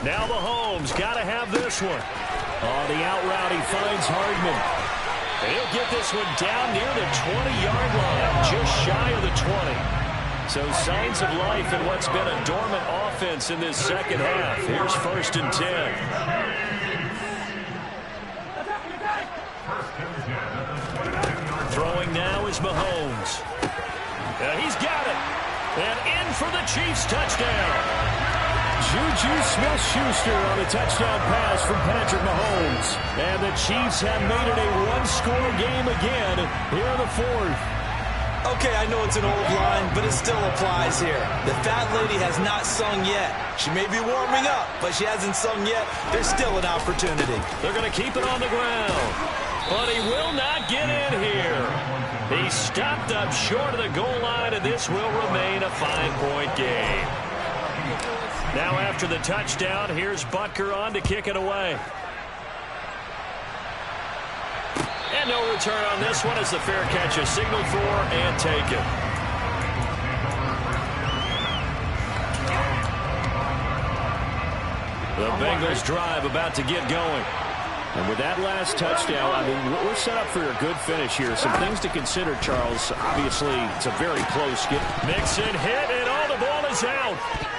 Now Mahomes got to have this one. On the out route, he finds Hardman. He'll get this one down near the 20-yard line, just shy of the 20. So signs of life in what's been a dormant offense in this second half. Here's 1st and 10. Throwing now is Mahomes. He's got it. And in for the Chiefs touchdown. Juju Smith-Schuster on a touchdown pass from Patrick Mahomes. And the Chiefs have made it a one-score game again here in the 4th. Okay, I know it's an old line, but it still applies here. The fat lady has not sung yet. She may be warming up, but she hasn't sung yet. There's still an opportunity. They're going to keep it on the ground. But he will not get in here. He stopped up short of the goal line, and this will remain a 5-point game. Now after the touchdown, here's Butker on to kick it away. And no return on this one as the fair catch is signaled for and taken. The Bengals drive about to get going. And with that last touchdown, I mean, we're set up for a good finish here. Some things to consider, Charles. Obviously, it's a very close game. Mixon hit, and all the ball is out.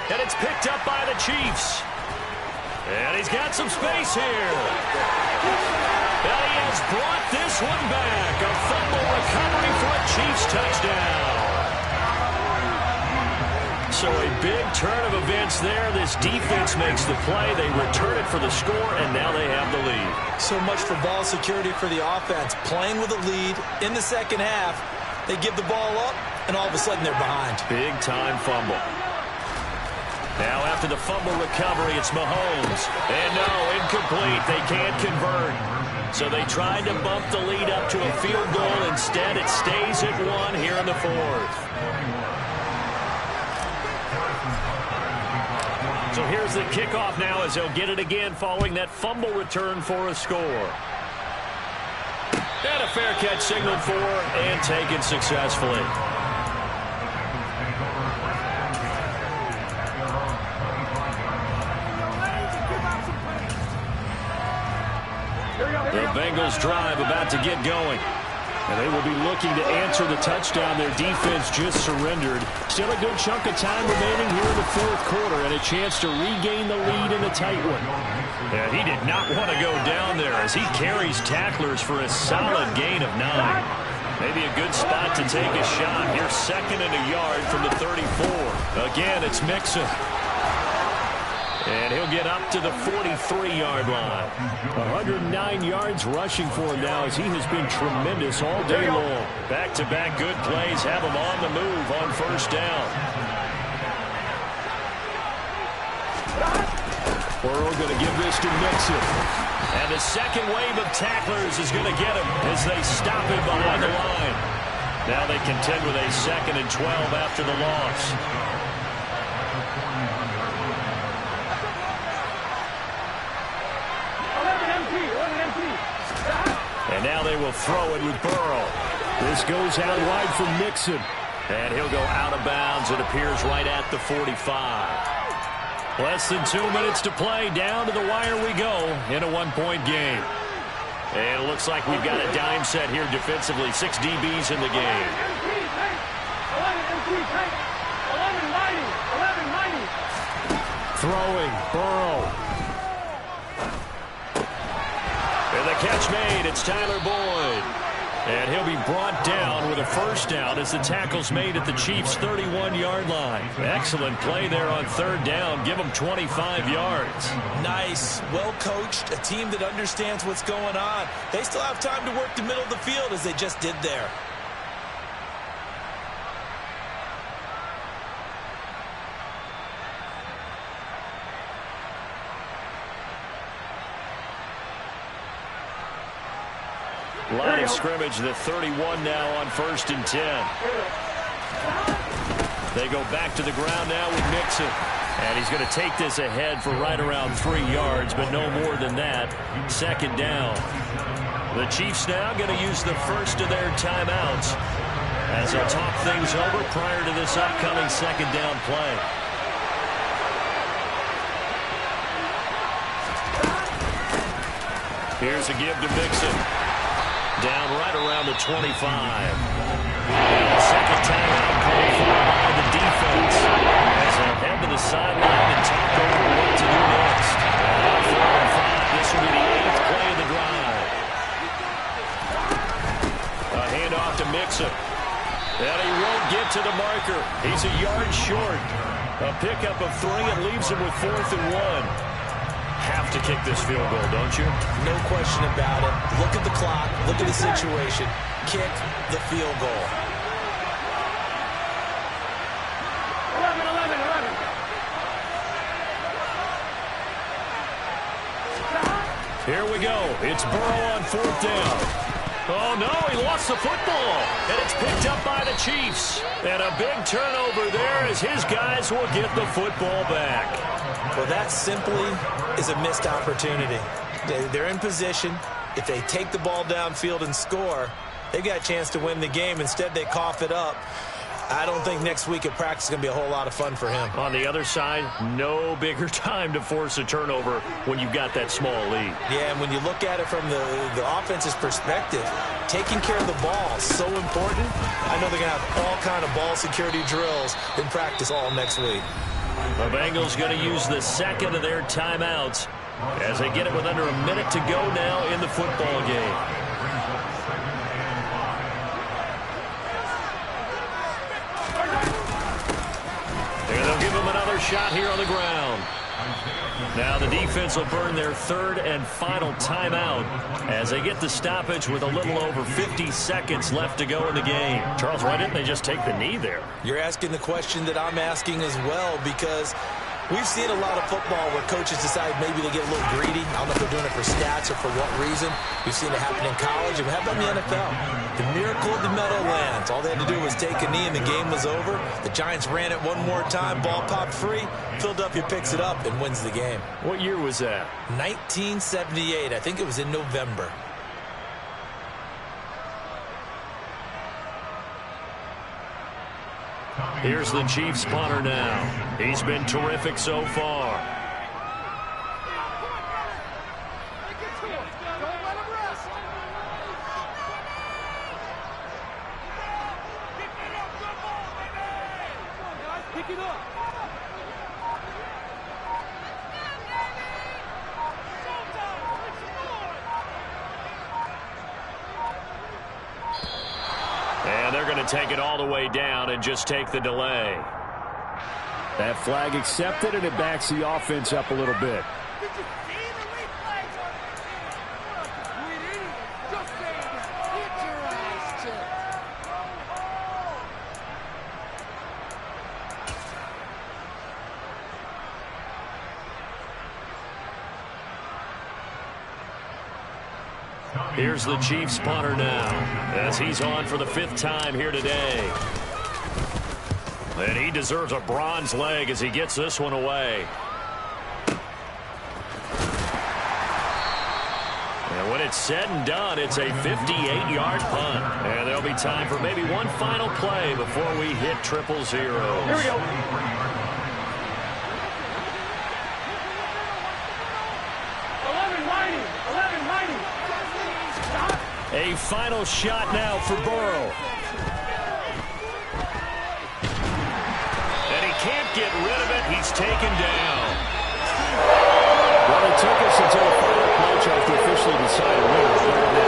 And it's picked up by the Chiefs. And he's got some space here. And he has brought this one back. A fumble recovery for a Chiefs touchdown. So a big turn of events there. This defense makes the play. They return it for the score, and now they have the lead. So much for ball security for the offense. Playing with a lead in the second half, they give the ball up, and all of a sudden they're behind. Big-time fumble. Now after the fumble recovery, it's Mahomes. And no, incomplete. They can't convert. So they tried to bump the lead up to a field goal. Instead, it stays at 1 here in the fourth. So here's the kickoff now as they'll get it again following that fumble return for a score. And a fair catch signaled for and taken successfully. The Bengals drive about to get going. And they will be looking to answer the touchdown their defense just surrendered. Still a good chunk of time remaining here in the fourth quarter and a chance to regain the lead in a tight one. And he did not want to go down there as he carries tacklers for a solid gain of 9. Maybe a good spot to take a shot. Here's 2nd and a yard from the 34. Again, it's Mixon. And he'll get up to the 43-yard line. 109 yards rushing for him now as he has been tremendous all day long. Back-to-back good plays have him on the move on first down. Burrow going to give this to Mixon. And the second wave of tacklers is going to get him as they stop him behind the line. Now they contend with a 2nd and 12 after the loss. And now they will throw it with Burrow. This goes out wide for Mixon. And he'll go out of bounds. It appears right at the 45. Less than 2 minutes to play. Down to the wire we go in a one-point game. And it looks like we've got a dime set here defensively. 6 DBs in the game. Throwing, Burrow. And the catch made, it's Tyler Boyd. And he'll be brought down with a first down as the tackle's made at the Chiefs' 31-yard line. Excellent play there on 3rd down. Give them 25 yards. Nice, well-coached, a team that understands what's going on. They still have time to work the middle of the field as they just did there. Line of scrimmage, the 31 now on 1st and 10. They go back to the ground now with Mixon. And he's going to take this ahead for right around 3 yards, but no more than that. 2nd down. The Chiefs now going to use the first of their timeouts as they'll talk things over prior to this upcoming 2nd down play. Here's a give to Mixon. Down right around the 25. And second timeout called for by the defense as they'll head to the sideline and talk over what to do next. And 4 and 5, this will be the 8th play of the drive. A handoff to Mixon. And he won't get to the marker. He's a yard short. A pickup of 3 and leaves him with 4th and 1. Have to kick this field goal, don't you? No question about it. Look at the clock. Look at the situation. Kick the field goal. 11. Here we go. It's Burrow on 4th down. Oh, no, he lost the football. And it's picked up by the Chiefs. And a big turnover there as his guys will get the football back. Well, that simply is a missed opportunity. They're in position. If they take the ball downfield and score, they've got a chance to win the game. Instead, they cough it up. I don't think next week at practice is going to be a whole lot of fun for him. On the other side, no bigger time to force a turnover when you've got that small lead. Yeah, and when you look at it from the offense's perspective, taking care of the ball is so important. I know they're going to have all kind of ball security drills in practice all next week. The Bengals going to use the second of their timeouts as they get it with under a minute to go now in the football game. Here the shot here on the ground. Now the defense will burn their third and final timeout as they get the stoppage with a little over 50 seconds left to go in the game. Charles, why didn't they just take the knee there? You're asking the question that I'm asking as well, because we've seen a lot of football where coaches decide maybe they get a little greedy. I don't know if they're doing it for stats or for what reason. We've seen it happen in college, and we have it in the NFL. The miracle of the Meadowlands. All they had to do was take a knee, and the game was over. The Giants ran it one more time. Ball popped free. Philadelphia picks it up and wins the game. What year was that? 1978. I think it was in November. Here's the Chiefs punter now. He's been terrific so far. Pick it up. And they're going to take it all the way down and just take the delay. That flag accepted, and it backs the offense up a little bit. Did you see the replays on it? You idiot. Just saying that. Get your ass checked. Here's the Chiefs punter now as he's on for the 5th time here today. And he deserves a bronze leg as he gets this one away. And when it's said and done, it's a 58-yard punt. And there'll be time for maybe one final play before we hit 000. Here we go. A final shot now for Burrow. And he can't get rid of it. He's taken down. Well, it took us until the final play to officially decide a winner.